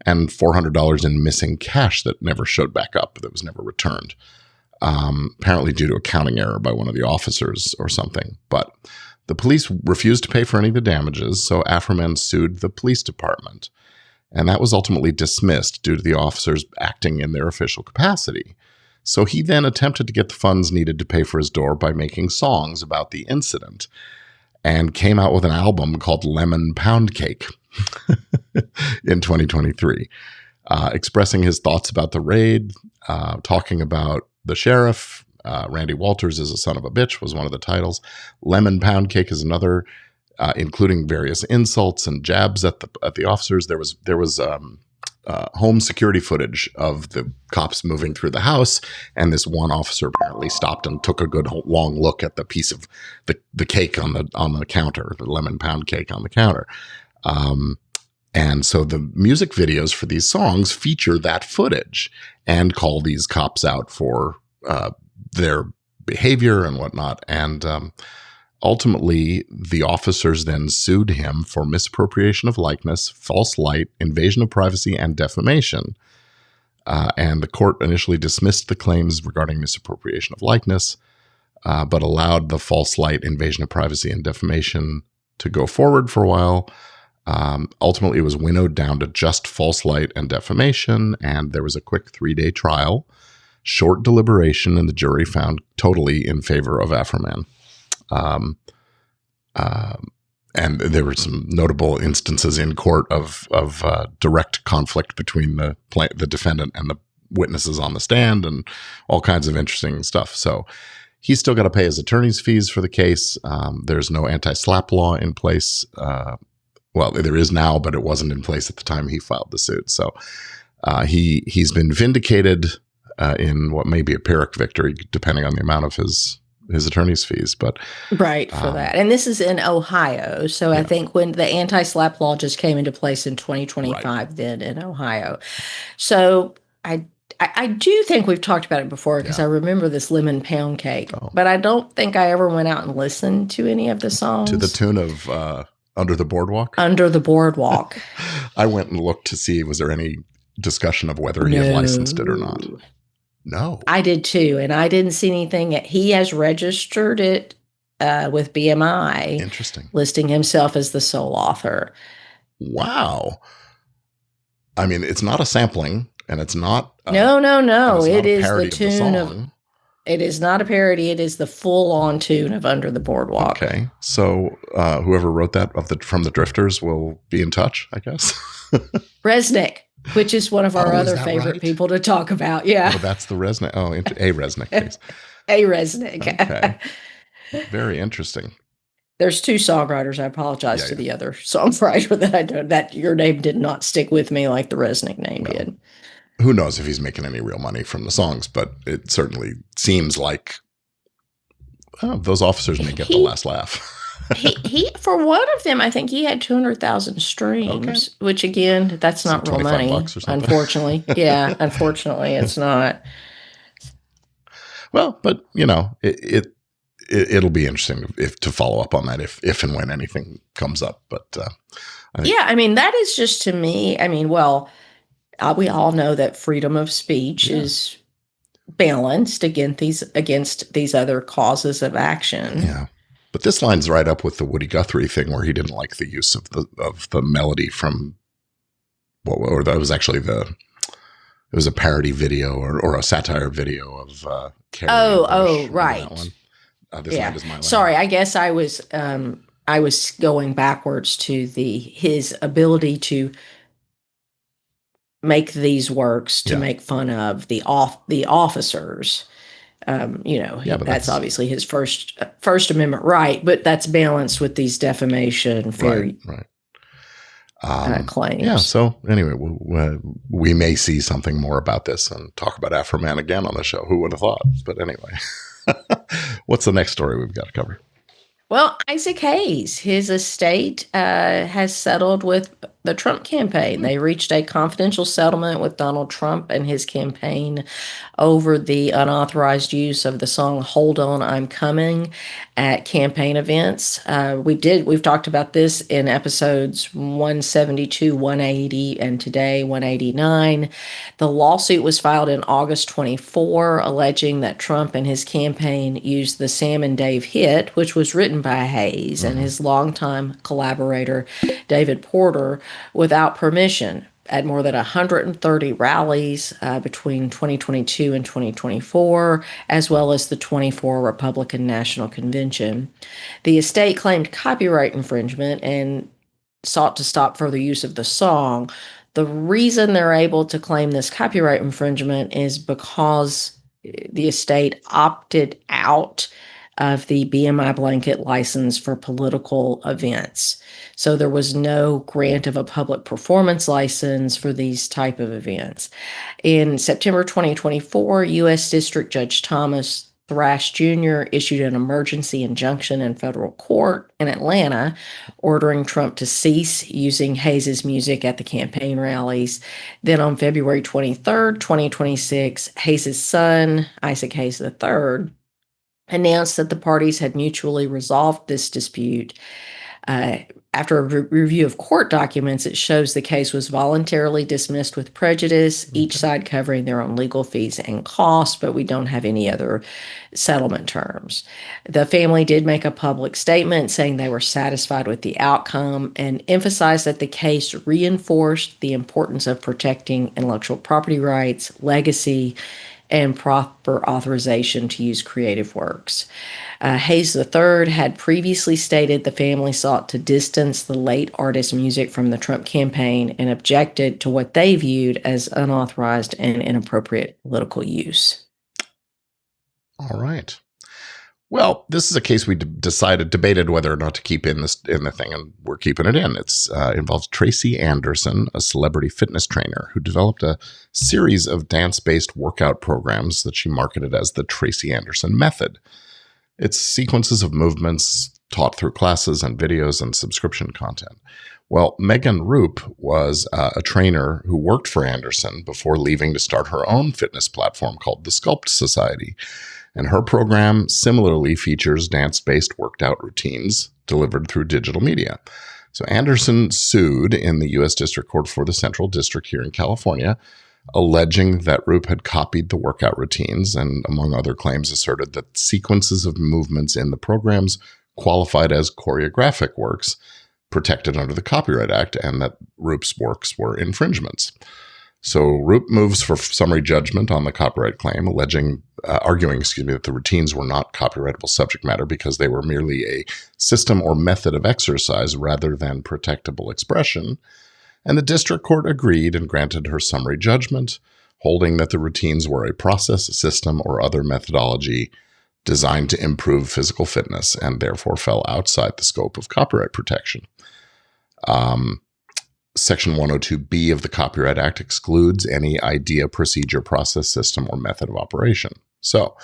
Speaker 1: and $400 in missing cash that never showed back up, that was never returned. Apparently due to accounting error by one of the officers or something. But the police refused to pay for any of the damages, so Afroman sued the police department. And that was ultimately dismissed due to the officers acting in their official capacity. So he then attempted to get the funds needed to pay for his door by making songs about the incident, and came out with an album called Lemon Pound Cake in 2023, expressing his thoughts about the raid, talking about the sheriff. Randy Walters is a son of a bitch was one of the titles. Lemon Pound Cake is another, including various insults and jabs at the officers. There was home security footage of the cops moving through the house, and this one officer apparently stopped and took a good long look at the piece of the cake on the counter, the lemon pound cake on the counter. And so the music videos for these songs feature that footage and call these cops out for their behavior and whatnot. And ultimately, the officers then sued him for misappropriation of likeness, false light, invasion of privacy, and defamation. And the court initially dismissed the claims regarding misappropriation of likeness, but allowed the false light, invasion of privacy, and defamation to go forward for a while. Ultimately, it was winnowed down to just false light and defamation, and there was a quick 3-day trial, short deliberation, and the jury found totally in favor of Afroman. And there were some notable instances in court of direct conflict between the defendant and the witnesses on the stand, and all kinds of interesting stuff. So he's still got to pay his attorney's fees for the case. There's no anti-SLAPP law in place. Well, there is now, but it wasn't in place at the time he filed the suit. So he's been vindicated in what may be a Pyrrhic victory, depending on the amount of his attorney's fees. But
Speaker 2: right, for that. And this is in Ohio. So yeah. I think when the anti-SLAPP law just came into place in 2025, right, then in Ohio. So I do think we've talked about it before, because I remember this lemon pound cake, but I don't think I ever went out and listened to any of the songs.
Speaker 1: To the tune of Under the Boardwalk?
Speaker 2: Under the Boardwalk.
Speaker 1: I went and looked to see, was there any discussion of whether he had licensed it or not? No.
Speaker 2: I did too, and I didn't see anything. He has registered it with BMI.
Speaker 1: Interesting.
Speaker 2: Listing himself as the sole author.
Speaker 1: Wow. I mean, it's not a sampling, and it's not.
Speaker 2: No. It is the tune of. It is not a parody. It is the full-on tune of Under the Boardwalk.
Speaker 1: Okay. So whoever wrote that from the Drifters will be in touch, I guess.
Speaker 2: Resnick, which is one of our other favorite people to talk about. Yeah.
Speaker 1: Oh, that's the Resnick. Oh, a Resnick case.
Speaker 2: A Resnick.
Speaker 1: Okay. Very interesting.
Speaker 2: There's 2 songwriters. I apologize to the other songwriter that your name did not stick with me like the Resnick name did.
Speaker 1: Who knows if he's making any real money from the songs, but it certainly seems like those officers may get the last laugh.
Speaker 2: he for one of them, I think he had 200,000 streams, which again, that's not real money, unfortunately. Yeah, unfortunately, it's not.
Speaker 1: Well, but it'll be interesting to follow up on that if and when anything comes up. But
Speaker 2: I mean, that is just, to me. I mean, well. We all know that freedom of speech is balanced against these other causes of action. Yeah,
Speaker 1: but this lines right up with the Woody Guthrie thing, where he didn't like the use of the melody from that was actually it was a parody video or a satire video of Carrie.
Speaker 2: Oh, right.
Speaker 1: This Land Is My Land.
Speaker 2: Sorry, I guess I was going backwards to his ability to make these works to make fun of the officers. But that's obviously his First Amendment right, but that's balanced with these defamation claims.
Speaker 1: Yeah. So anyway, we may see something more about this and talk about Afroman again on the show. Who would have thought? But anyway, what's the next story we've got to cover?
Speaker 2: Well, Isaac Hayes, his estate has settled with the Trump campaign. They reached a confidential settlement with Donald Trump and his campaign over the unauthorized use of the song "Hold On, I'm Coming" at campaign events. We've talked about this in episodes 172, 180, and today 189. The lawsuit was filed in August 24, alleging that Trump and his campaign used the Sam and Dave hit, which was written by Hayes and his longtime collaborator, David Porter, without permission at more than 130 rallies between 2022 and 2024, as well as the 24 Republican National Convention. The estate claimed copyright infringement and sought to stop further use of the song. The reason they're able to claim this copyright infringement is because the estate opted out of the BMI blanket license for political events. So there was no grant of a public performance license for these type of events. In September 2024, U.S. District Judge Thomas Thrash Jr. issued an emergency injunction in federal court in Atlanta, ordering Trump to cease using Hayes' music at the campaign rallies. Then on February 23rd, 2026, Hayes' son, Isaac Hayes III, announced that the parties had mutually resolved this dispute. After a review of court documents, it shows the case was voluntarily dismissed with prejudice, each side covering their own legal fees and costs, but we don't have any other settlement terms. The family did make a public statement saying they were satisfied with the outcome and emphasized that the case reinforced the importance of protecting intellectual property rights, legacy, and proper authorization to use creative works. Hayes III had previously stated the family sought to distance the late artist's music from the Trump campaign and objected to what they viewed as unauthorized and inappropriate political use.
Speaker 1: All right. Well, this is a case we debated whether or not to keep in the thing, and we're keeping it in. It involves Tracy Anderson, a celebrity fitness trainer who developed a series of dance-based workout programs that she marketed as the Tracy Anderson Method. It's sequences of movements taught through classes and videos and subscription content. Well, Megan Roop was a trainer who worked for Anderson before leaving to start her own fitness platform called the Sculpt Society. And her program similarly features dance-based worked-out routines delivered through digital media. So Anderson sued in the U.S. District Court for the Central District here in California, alleging that Roop had copied the workout routines and, among other claims, asserted that sequences of movements in the programs qualified as choreographic works protected under the Copyright Act, and that Roop's works were infringements. So Roop moves for summary judgment on the copyright claim, arguing that the routines were not copyrightable subject matter because they were merely a system or method of exercise rather than protectable expression. And the district court agreed and granted her summary judgment, holding that the routines were a process, system, or other methodology designed to improve physical fitness and therefore fell outside the scope of copyright protection. Section 102B of the Copyright Act excludes any idea, procedure, process, system, or method of operation. So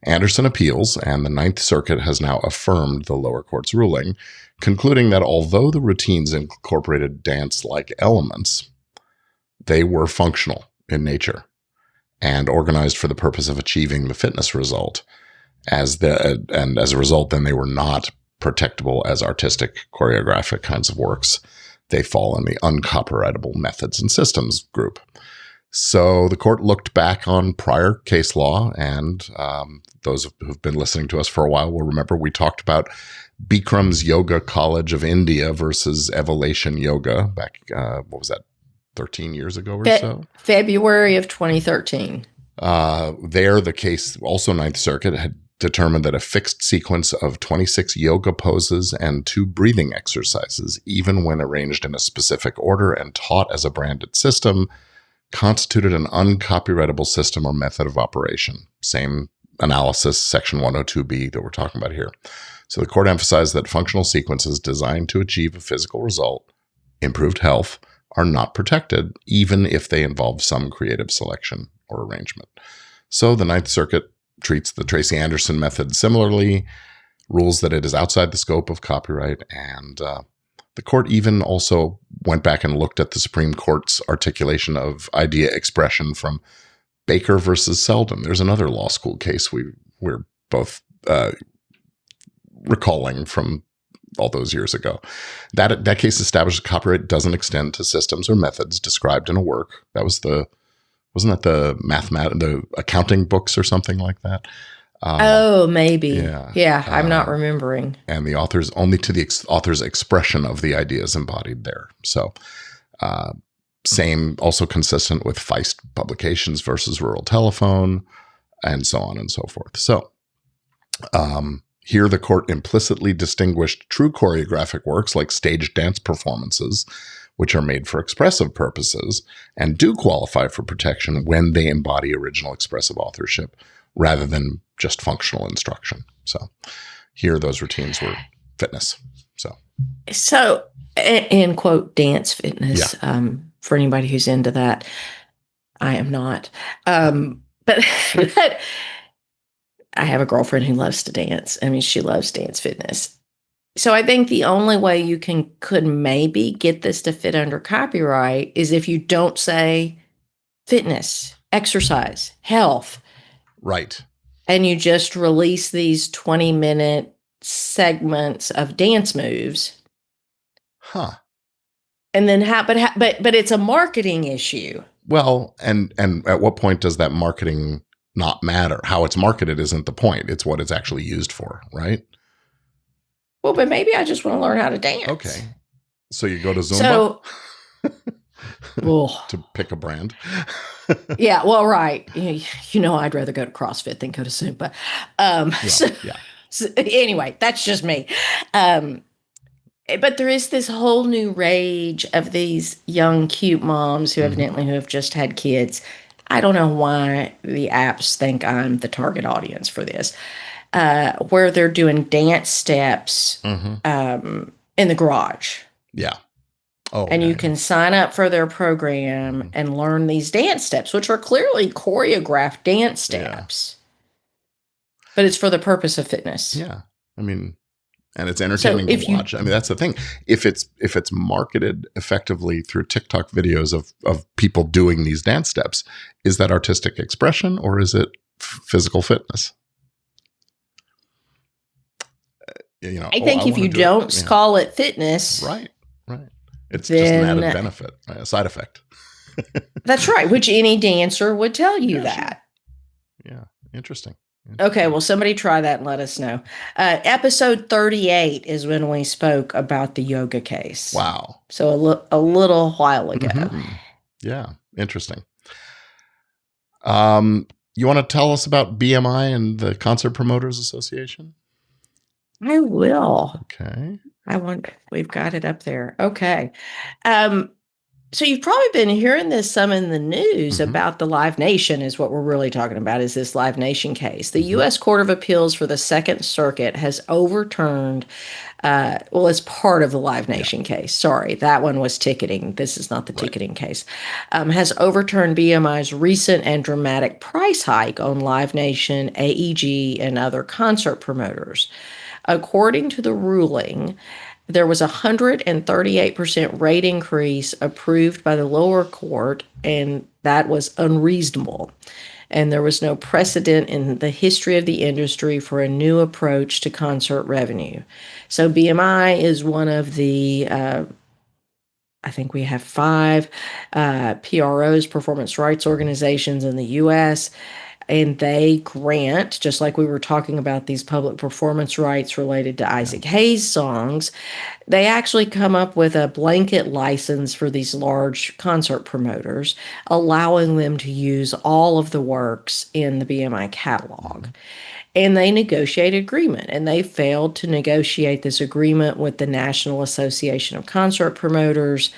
Speaker 1: Anderson appeals, and the Ninth Circuit has now affirmed the lower court's ruling, concluding that although the routines incorporated dance-like elements, they were functional in nature and organized for the purpose of achieving the fitness result. And as a result, then they were not protectable as artistic, choreographic kinds of works. They fall in the uncopyrightable methods and systems group. So the court looked back on prior case law, and those who've been listening to us for a while will remember we talked about Bikram's Yoga College of India versus Evolution Yoga back, 13 years ago or so?
Speaker 2: February of 2013.
Speaker 1: There, the case, also Ninth Circuit, had determined that a fixed sequence of 26 yoga poses and 2 breathing exercises, even when arranged in a specific order and taught as a branded system, constituted an uncopyrightable system or method of operation. Same analysis, Section 102B that we're talking about here. So the court emphasized that functional sequences designed to achieve a physical result, improved health, are not protected, even if they involve some creative selection or arrangement. So the Ninth Circuit treats the Tracy Anderson method similarly, rules that it is outside the scope of copyright, and the court even also went back and looked at the Supreme Court's articulation of idea expression from Baker versus Selden. There's another law school case we're both recalling from all those years ago. That case established copyright doesn't extend to systems or methods described in a work. That was wasn't that the accounting books or something like that?
Speaker 2: Maybe. Yeah, I'm not remembering.
Speaker 1: And the author's only to the author's expression of the ideas embodied there. So, same, also consistent with Feist Publications versus Rural Telephone, and so on and so forth. So, here the court implicitly distinguished true choreographic works like stage dance performances, which are made for expressive purposes and do qualify for protection when they embody original expressive authorship rather than just functional instruction. So here those routines were fitness. So
Speaker 2: in quote, dance fitness, for anybody who's into that. I am not. But I have a girlfriend who loves to dance. I mean, she loves dance fitness. So I think the only way you could maybe get this to fit under copyright is if you don't say fitness, exercise, health.
Speaker 1: Right.
Speaker 2: And you just release these 20-minute segments of dance moves.
Speaker 1: Huh.
Speaker 2: And then but it's a marketing issue.
Speaker 1: Well, and at what point does that marketing not matter? How it's marketed isn't the point. It's what it's actually used for, right?
Speaker 2: Well, but maybe I just want to learn how to dance.
Speaker 1: Okay. So you go to Zumba?
Speaker 2: So,
Speaker 1: to pick a brand.
Speaker 2: Yeah, well, right. I'd rather go to CrossFit than go to Zumba. So anyway, that's just me. But there is this whole new rage of these young, cute moms who evidently who have just had kids. I don't know why the apps think I'm the target audience for this, where they're doing dance steps in the garage.
Speaker 1: Yeah. Oh,
Speaker 2: and you can sign up for their program and learn these dance steps, which are clearly choreographed dance steps. Yeah. But it's for the purpose of fitness.
Speaker 1: Yeah. I mean, and it's entertaining to watch. I mean, that's the thing. If it's marketed effectively through TikTok videos of people doing these dance steps, is that artistic expression or is it physical fitness?
Speaker 2: I think if you don't call it fitness.
Speaker 1: Right. It's just an added benefit, right? A side effect.
Speaker 2: That's right, which any dancer would tell you that.
Speaker 1: Sure. Yeah, interesting.
Speaker 2: Okay, well, somebody try that and let us know. Episode 38 is when we spoke about the yoga case.
Speaker 1: Wow.
Speaker 2: So a little while ago.
Speaker 1: Yeah, interesting. You want to tell us about BMI and the Concert Promoters Association?
Speaker 2: I will.
Speaker 1: Okay.
Speaker 2: I wonder if we've got it up there. Okay. So you've probably been hearing this some in the news about the Live Nation is what we're really talking about is this Live Nation case. The U.S. Court of Appeals for the Second Circuit has overturned, it's part of the Live Nation case. Sorry, that one was ticketing. This is not the ticketing case. Has overturned BMI's recent and dramatic price hike on Live Nation, AEG, and other concert promoters. According to the ruling, there was a 138% rate increase approved by the lower court, and that was unreasonable. And there was no precedent in the history of the industry for a new approach to concert revenue. So BMI is one of the, I think we have 5 PROs, performance rights organizations in the U.S., and they grant, just like we were talking about these public performance rights related to Isaac Hayes songs, they actually come up with a blanket license for these large concert promoters, allowing them to use all of the works in the BMI catalog. And they negotiate agreement, and they failed to negotiate this agreement with the National Association of Concert Promoters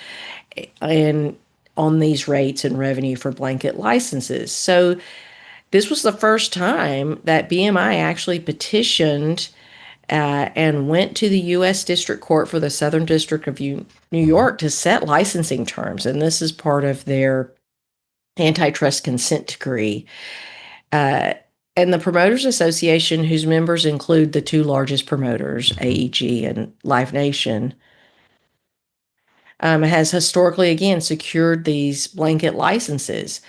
Speaker 2: and on these rates and revenue for blanket licenses. So this was the first time that BMI actually petitioned and went to the U.S. District Court for the Southern District of New York to set licensing terms. And this is part of their antitrust consent decree. And the Promoters Association, whose members include the 2 largest promoters, AEG and Live Nation, has historically, again, secured these blanket licenses.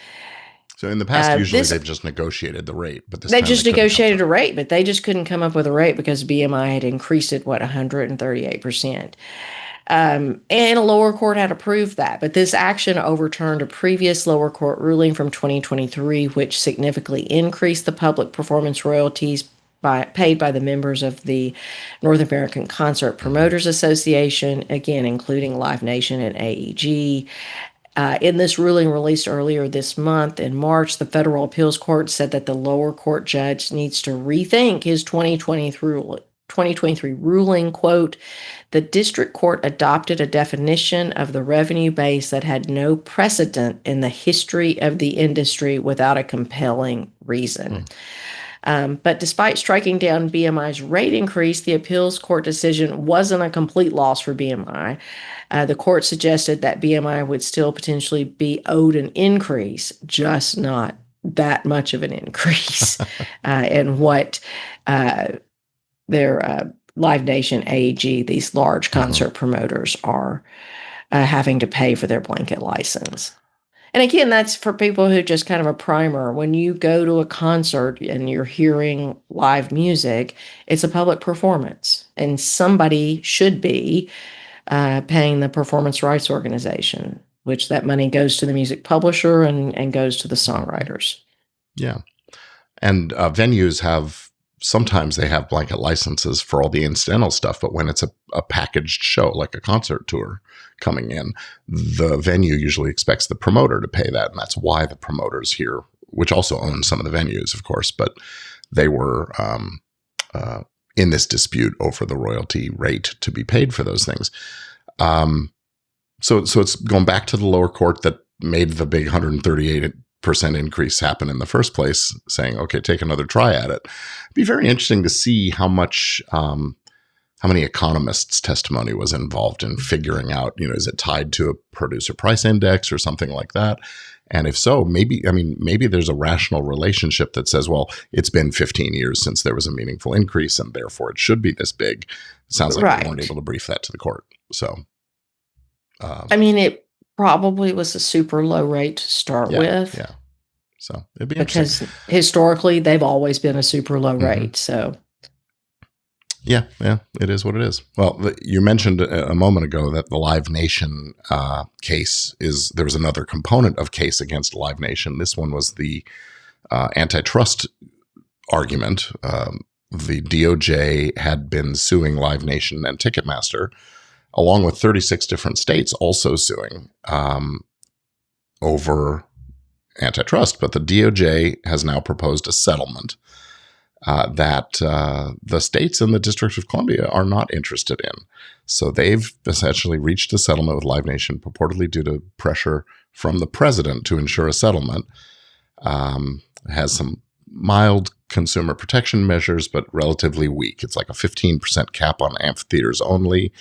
Speaker 1: So in the past, usually they've just negotiated the rate, but this
Speaker 2: they
Speaker 1: time
Speaker 2: just
Speaker 1: they
Speaker 2: negotiated a rate, but they just couldn't come up with a rate because BMI had increased it, 138%. And a lower court had approved that. But this action overturned a previous lower court ruling from 2023, which significantly increased the public performance royalties paid by the members of the North American Concert Promoters Association, again, including Live Nation and AEG. In this ruling released earlier this month, in March, the federal appeals court said that the lower court judge needs to rethink his 2023 ruling. Quote, the district court adopted a definition of the revenue base that had no precedent in the history of the industry without a compelling reason. But despite striking down BMI's rate increase, the appeals court decision wasn't a complete loss for BMI. The court suggested that BMI would still potentially be owed an increase, just not that much of an increase in what their Live Nation, AEG, these large concert promoters are having to pay for their blanket license. And again, that's for people who just kind of a primer. When you go to a concert and you're hearing live music, it's a public performance, and somebody should be paying the performance rights organization, which that money goes to the music publisher and goes to the songwriters.
Speaker 1: Yeah. And venues sometimes they have blanket licenses for all the incidental stuff, but when it's a packaged show, like a concert tour coming in, the venue usually expects the promoter to pay that. And that's why the promoters here, which also own some of the venues, of course, but they were in this dispute over the royalty rate to be paid for those things. So it's going back to the lower court that made the big 138% increase happen in the first place, saying, okay, take another try at it. It'd be very interesting to see how many economists' testimony was involved in figuring out, is it tied to a producer price index or something like that? And if so, maybe there's a rational relationship that says, well, it's been 15 years since there was a meaningful increase and therefore it should be this big. It sounds like they weren't able to brief that to the court. So,
Speaker 2: it probably was a super low rate to start with.
Speaker 1: Yeah. So it'd be
Speaker 2: because historically they've always been a super low rate. So.
Speaker 1: Yeah, it is what it is. Well, you mentioned a moment ago that the Live Nation case there was another component of case against Live Nation. This one was the antitrust argument. The DOJ had been suing Live Nation and Ticketmaster, along with 36 different states also suing over antitrust. But the DOJ has now proposed a settlement that the states and the District of Columbia are not interested in. So they've essentially reached a settlement with Live Nation, purportedly due to pressure from the president to ensure a settlement. Has some mild consumer protection measures, but relatively weak. It's like a 15% cap on amphitheaters only,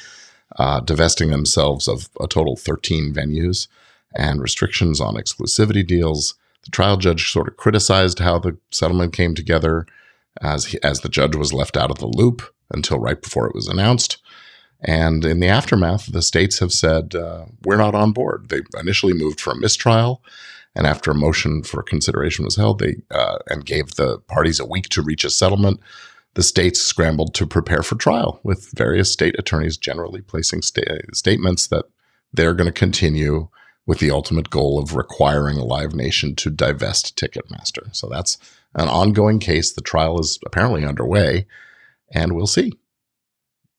Speaker 1: divesting themselves of a total 13 venues, and restrictions on exclusivity deals. The trial judge sort of criticized how the settlement came together, as the judge was left out of the loop until right before it was announced. And in the aftermath, the states have said, we're not on board. They initially moved for a mistrial, and after a motion for consideration was held, they and gave the parties a week to reach a settlement. The states scrambled to prepare for trial, with various state attorneys generally placing statements that they're going to continue with the ultimate goal of requiring Live Nation to divest Ticketmaster. So that's an ongoing case. The trial is apparently underway, and we'll see.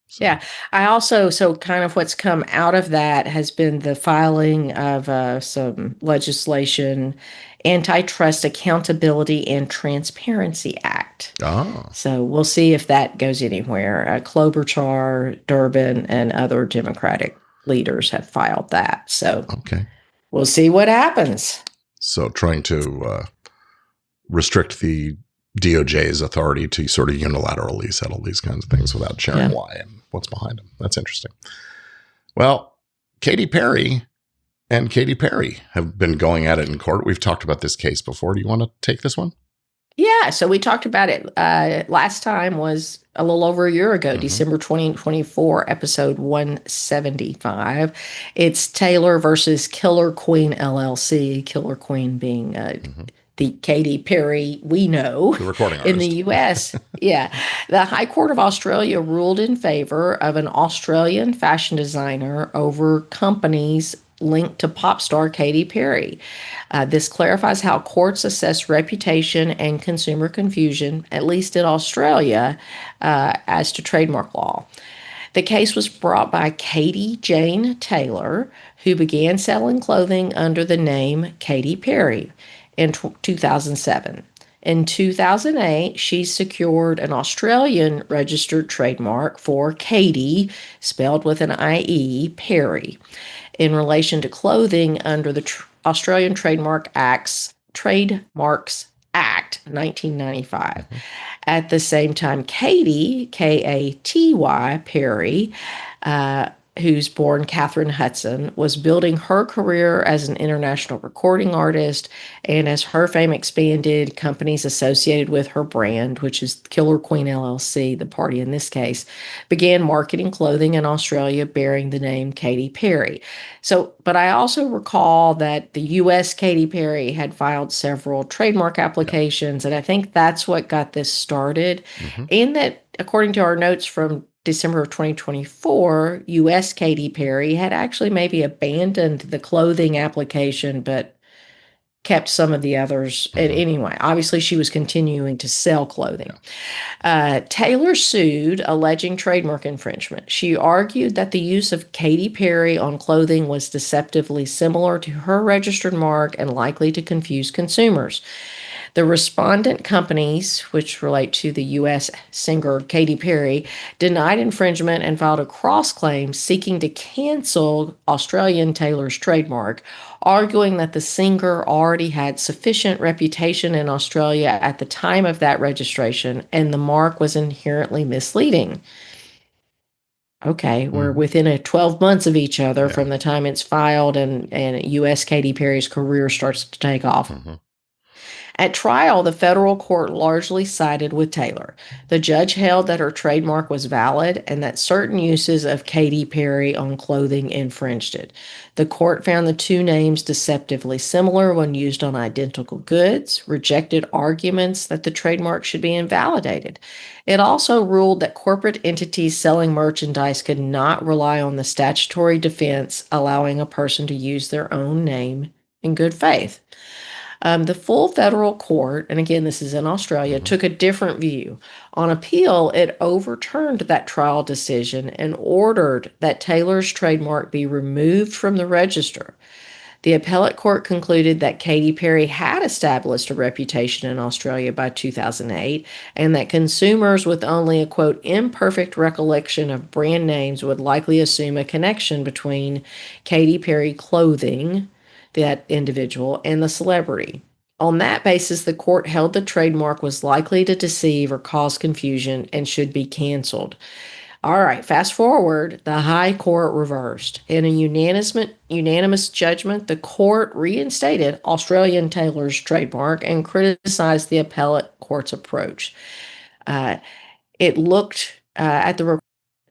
Speaker 2: So. Yeah. I also, kind of what's come out of that has been the filing of some legislation, Antitrust Accountability and Transparency Act.
Speaker 1: Oh.
Speaker 2: So we'll see if that goes anywhere. Klobuchar, Durbin, and other Democratic leaders have filed that. So we'll see what happens.
Speaker 1: So trying to restrict the DOJ's authority to sort of unilaterally settle these kinds of things without sharing why and what's behind them. That's interesting. Well, Katy Perry and Katy Perry have been going at it in court. We've talked about this case before. Do you want to take this one?
Speaker 2: Yeah, so we talked about it. Last time was a little over a year ago,
Speaker 1: Mm-hmm.
Speaker 2: December 2024, episode 175. It's Taylor versus Killer Queen LLC, Killer Queen being
Speaker 1: Mm-hmm.
Speaker 2: the Katy Perry we know
Speaker 1: The recording
Speaker 2: in the
Speaker 1: artist.
Speaker 2: US. Yeah. The High Court of Australia ruled in favor of an Australian fashion designer over companies linked to pop star Katy Perry. This clarifies how courts assess reputation and consumer confusion, at least in Australia, as to trademark law. The case was brought by Katy Jane Taylor, who began selling clothing under the name Katy Perry in 2007. In 2008, she secured an Australian registered trademark for Katy, spelled with an IE, Perry, in relation to clothing under the Australian Trademarks Act 1995.
Speaker 1: Mm-hmm.
Speaker 2: At the same time, Katy, Katy Perry, who's born Catherine Hudson, was building her career as an international recording artist. And as her fame expanded, companies associated with her brand, which is Killer Queen LLC, the party in this case, began marketing clothing in Australia bearing the name Katy Perry. So, but I also recall that the US Katy Perry had filed several trademark applications, and I think that's what got this started.
Speaker 1: Mm-hmm.
Speaker 2: And that, according to our notes from December of 2024, US Katy Perry had actually maybe abandoned the clothing application, but kept some of the others.
Speaker 1: Mm-hmm.
Speaker 2: Anyway, obviously she was continuing to sell clothing.
Speaker 1: Yeah.
Speaker 2: Taylor sued, alleging trademark infringement. She argued that the use of Katy Perry on clothing was deceptively similar to her registered mark and likely to confuse consumers. The respondent companies, which relate to the U.S. singer Katy Perry, denied infringement and filed a cross-claim seeking to cancel Australian Taylor's trademark, arguing that the singer already had sufficient reputation in Australia at the time of that registration and the mark was inherently misleading. Okay, we're within a 12 months of each other from the time it's filed and U.S. Katy Perry's career starts to take off.
Speaker 1: Mm-hmm.
Speaker 2: At trial, the federal court largely sided with Taylor. The judge held that her trademark was valid and that certain uses of Katy Perry on clothing infringed it. The court found the two names deceptively similar when used on identical goods, rejected arguments that the trademark should be invalidated. It also ruled that corporate entities selling merchandise could not rely on the statutory defense allowing a person to use their own name in good faith. The full federal court, and again, this is in Australia, took a different view. On appeal, it overturned that trial decision and ordered that Taylor's trademark be removed from the register. The appellate court concluded that Katy Perry had established a reputation in Australia by 2008 and that consumers with only a quote imperfect recollection of brand names would likely assume a connection between Katy Perry clothing, that individual, and the celebrity. On that basis, the court held the trademark was likely to deceive or cause confusion and should be canceled. All right, fast forward, the High Court reversed. In a unanimous judgment, the court reinstated Australian Taylor's trademark and criticized the appellate court's approach. It looked at the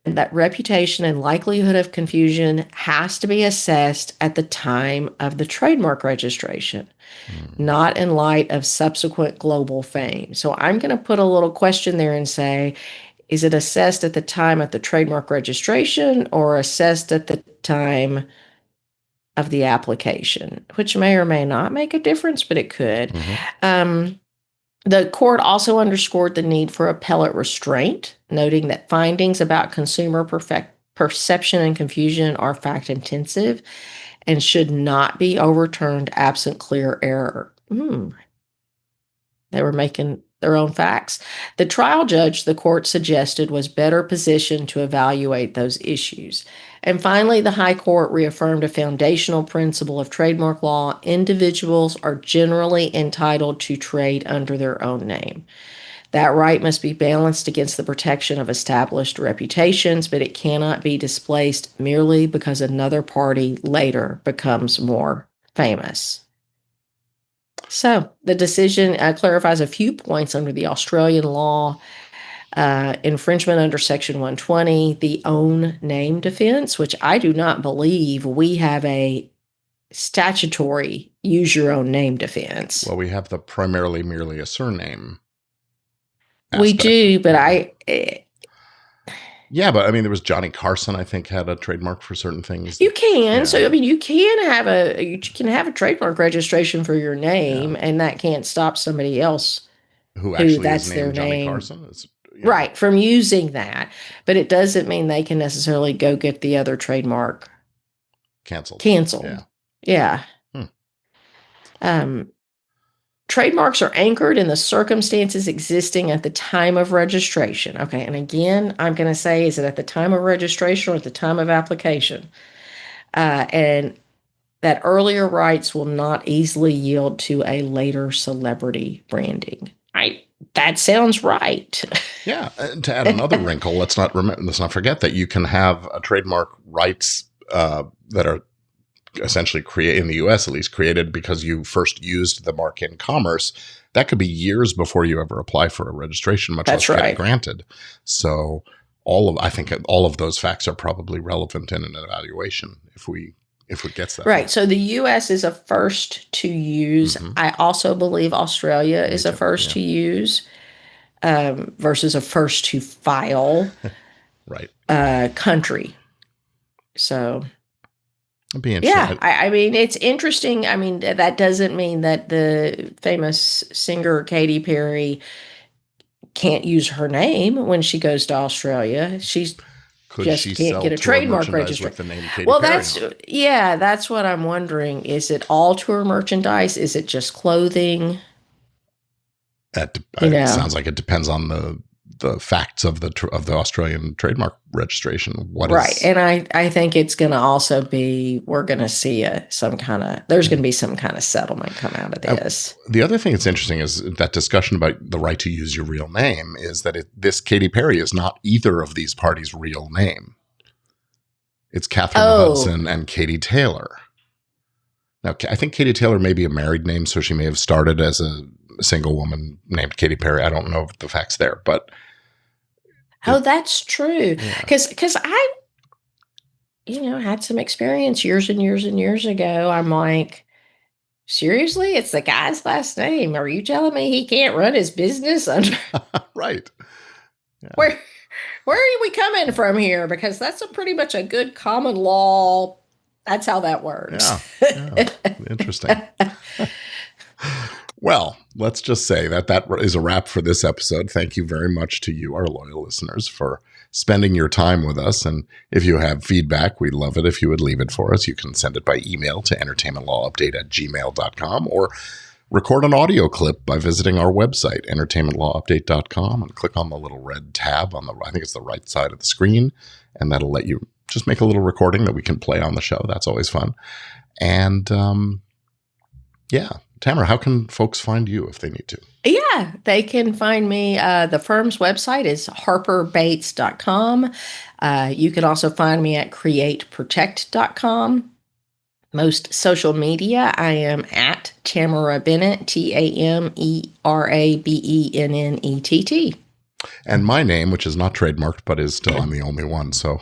Speaker 2: that reputation and likelihood of confusion has to be assessed at the time of the trademark registration, not in light of subsequent global fame. So I'm going to put a little question there and say, is it assessed at the time of the trademark registration or assessed at the time of the application, which may or may not make a difference, but it could. The court also underscored the need for appellate restraint, noting that findings about consumer perception and confusion are fact intensive and should not be overturned absent clear error. They were making their own facts. The trial judge, the court suggested, was better positioned to evaluate those issues. And finally, the High Court reaffirmed a foundational principle of trademark law. Individuals are generally entitled to trade under their own name. That right must be balanced against the protection of established reputations, but it cannot be displaced merely because another party later becomes more famous. So the decision clarifies a few points under the Australian law. Infringement under Section 120, the own name defense, which I do not believe we have a statutory use your own name defense.
Speaker 1: Well, we have the primarily merely a surname
Speaker 2: We
Speaker 1: aspect.
Speaker 2: do, but
Speaker 1: yeah, but I mean, there was Johnny Carson, I think, had a trademark for certain things.
Speaker 2: You can. Yeah. So, I mean, you can have a trademark registration for your name, and that can't stop somebody else
Speaker 1: who actually
Speaker 2: that's
Speaker 1: is named
Speaker 2: their
Speaker 1: Johnny
Speaker 2: name.
Speaker 1: Carson.
Speaker 2: Right, from using that. But it doesn't mean they can necessarily go get the other trademark
Speaker 1: canceled.
Speaker 2: Yeah. Trademarks are anchored in the circumstances existing at the time of registration. Okay, and again, I'm going to say, is it at the time of registration or at the time of application? And that earlier rights will not easily yield to a later celebrity branding. That sounds right.
Speaker 1: Yeah. To add another wrinkle, let's not forget that you can have a trademark rights that are essentially created in the US, at least created because you first used the mark in commerce. That could be years before you ever apply for a registration, much less get it granted. So I think all of those facts are probably relevant in an evaluation if it gets that.
Speaker 2: Right. So the US is a first to use. Mm-hmm. I also believe Australia is a first to use versus a first to file
Speaker 1: right.
Speaker 2: Country. So
Speaker 1: it'd be interesting.
Speaker 2: Yeah, I mean, it's interesting. I mean, that doesn't mean that the famous singer Katy Perry can't use her name when she goes to Australia. Can't get a trademark registration
Speaker 1: with the name Katy
Speaker 2: well,
Speaker 1: Perry
Speaker 2: that's what I'm wondering. Is it all tour merchandise? Is it just clothing?
Speaker 1: It sounds like it depends on the facts of the Australian trademark registration.
Speaker 2: And I think it's going to also be, we're going to see there's going to be some kind of settlement come out of this.
Speaker 1: The other thing that's interesting is that discussion about the right to use your real name is that this Katy Perry is not either of these parties' real name. It's Catherine Hudson and Katy Taylor. Now, I think Katy Taylor may be a married name, so she may have started as a single woman named Katy Perry. I don't know the facts there, but
Speaker 2: that's true. Because I, had some experience years and years and years ago. I'm like, seriously, it's the guy's last name. Are you telling me he can't run his business under?
Speaker 1: Right.
Speaker 2: Yeah. Where are we coming from here? Because that's pretty much a good common law. That's how that works.
Speaker 1: Yeah. Interesting. Well, let's just say that is a wrap for this episode. Thank you very much to you, our loyal listeners, for spending your time with us. And if you have feedback, we'd love it if you would leave it for us. You can send it by email to entertainmentlawupdate@gmail.com or record an audio clip by visiting our website, entertainmentlawupdate.com, and click on the little red tab on I think it's the right side of the screen, and that'll let you just make a little recording that we can play on the show. That's always fun. And Tamara, how can folks find you if they need to?
Speaker 2: Yeah, they can find me. The firm's website is harperbates.com. You can also find me at createprotect.com. Most social media, I am at Tamara Bennett, TamerAbennett.
Speaker 1: And my name, which is not trademarked, but is still, I'm the only one. So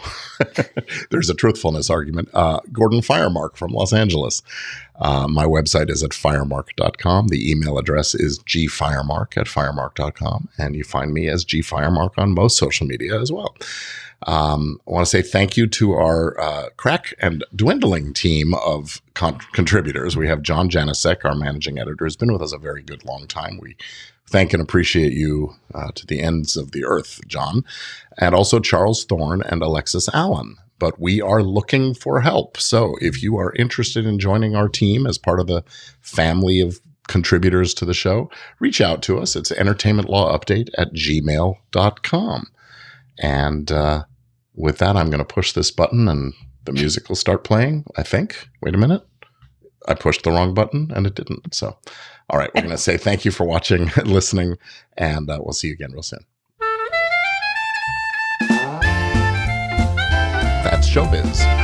Speaker 1: there's a truthfulness argument. Gordon Firemark from Los Angeles. My website is at firemark.com. The email address is gfiremark@firemark.com. And you find me as gfiremark on most social media as well. I want to say thank you to our crack and dwindling team of contributors. We have John Janicek, our managing editor, has been with us a very good long time. We thank and appreciate you to the ends of the earth, John, and also Charles Thorne and Alexis Allen. But we are looking for help. So if you are interested in joining our team as part of the family of contributors to the show, reach out to us. It's entertainmentlawupdate@gmail.com. And with that, I'm going to push this button and the music will start playing, I think. Wait a minute. I pushed the wrong button and it didn't. So, all right, we're going to say thank you for watching and listening, and we'll see you again real soon. That's showbiz.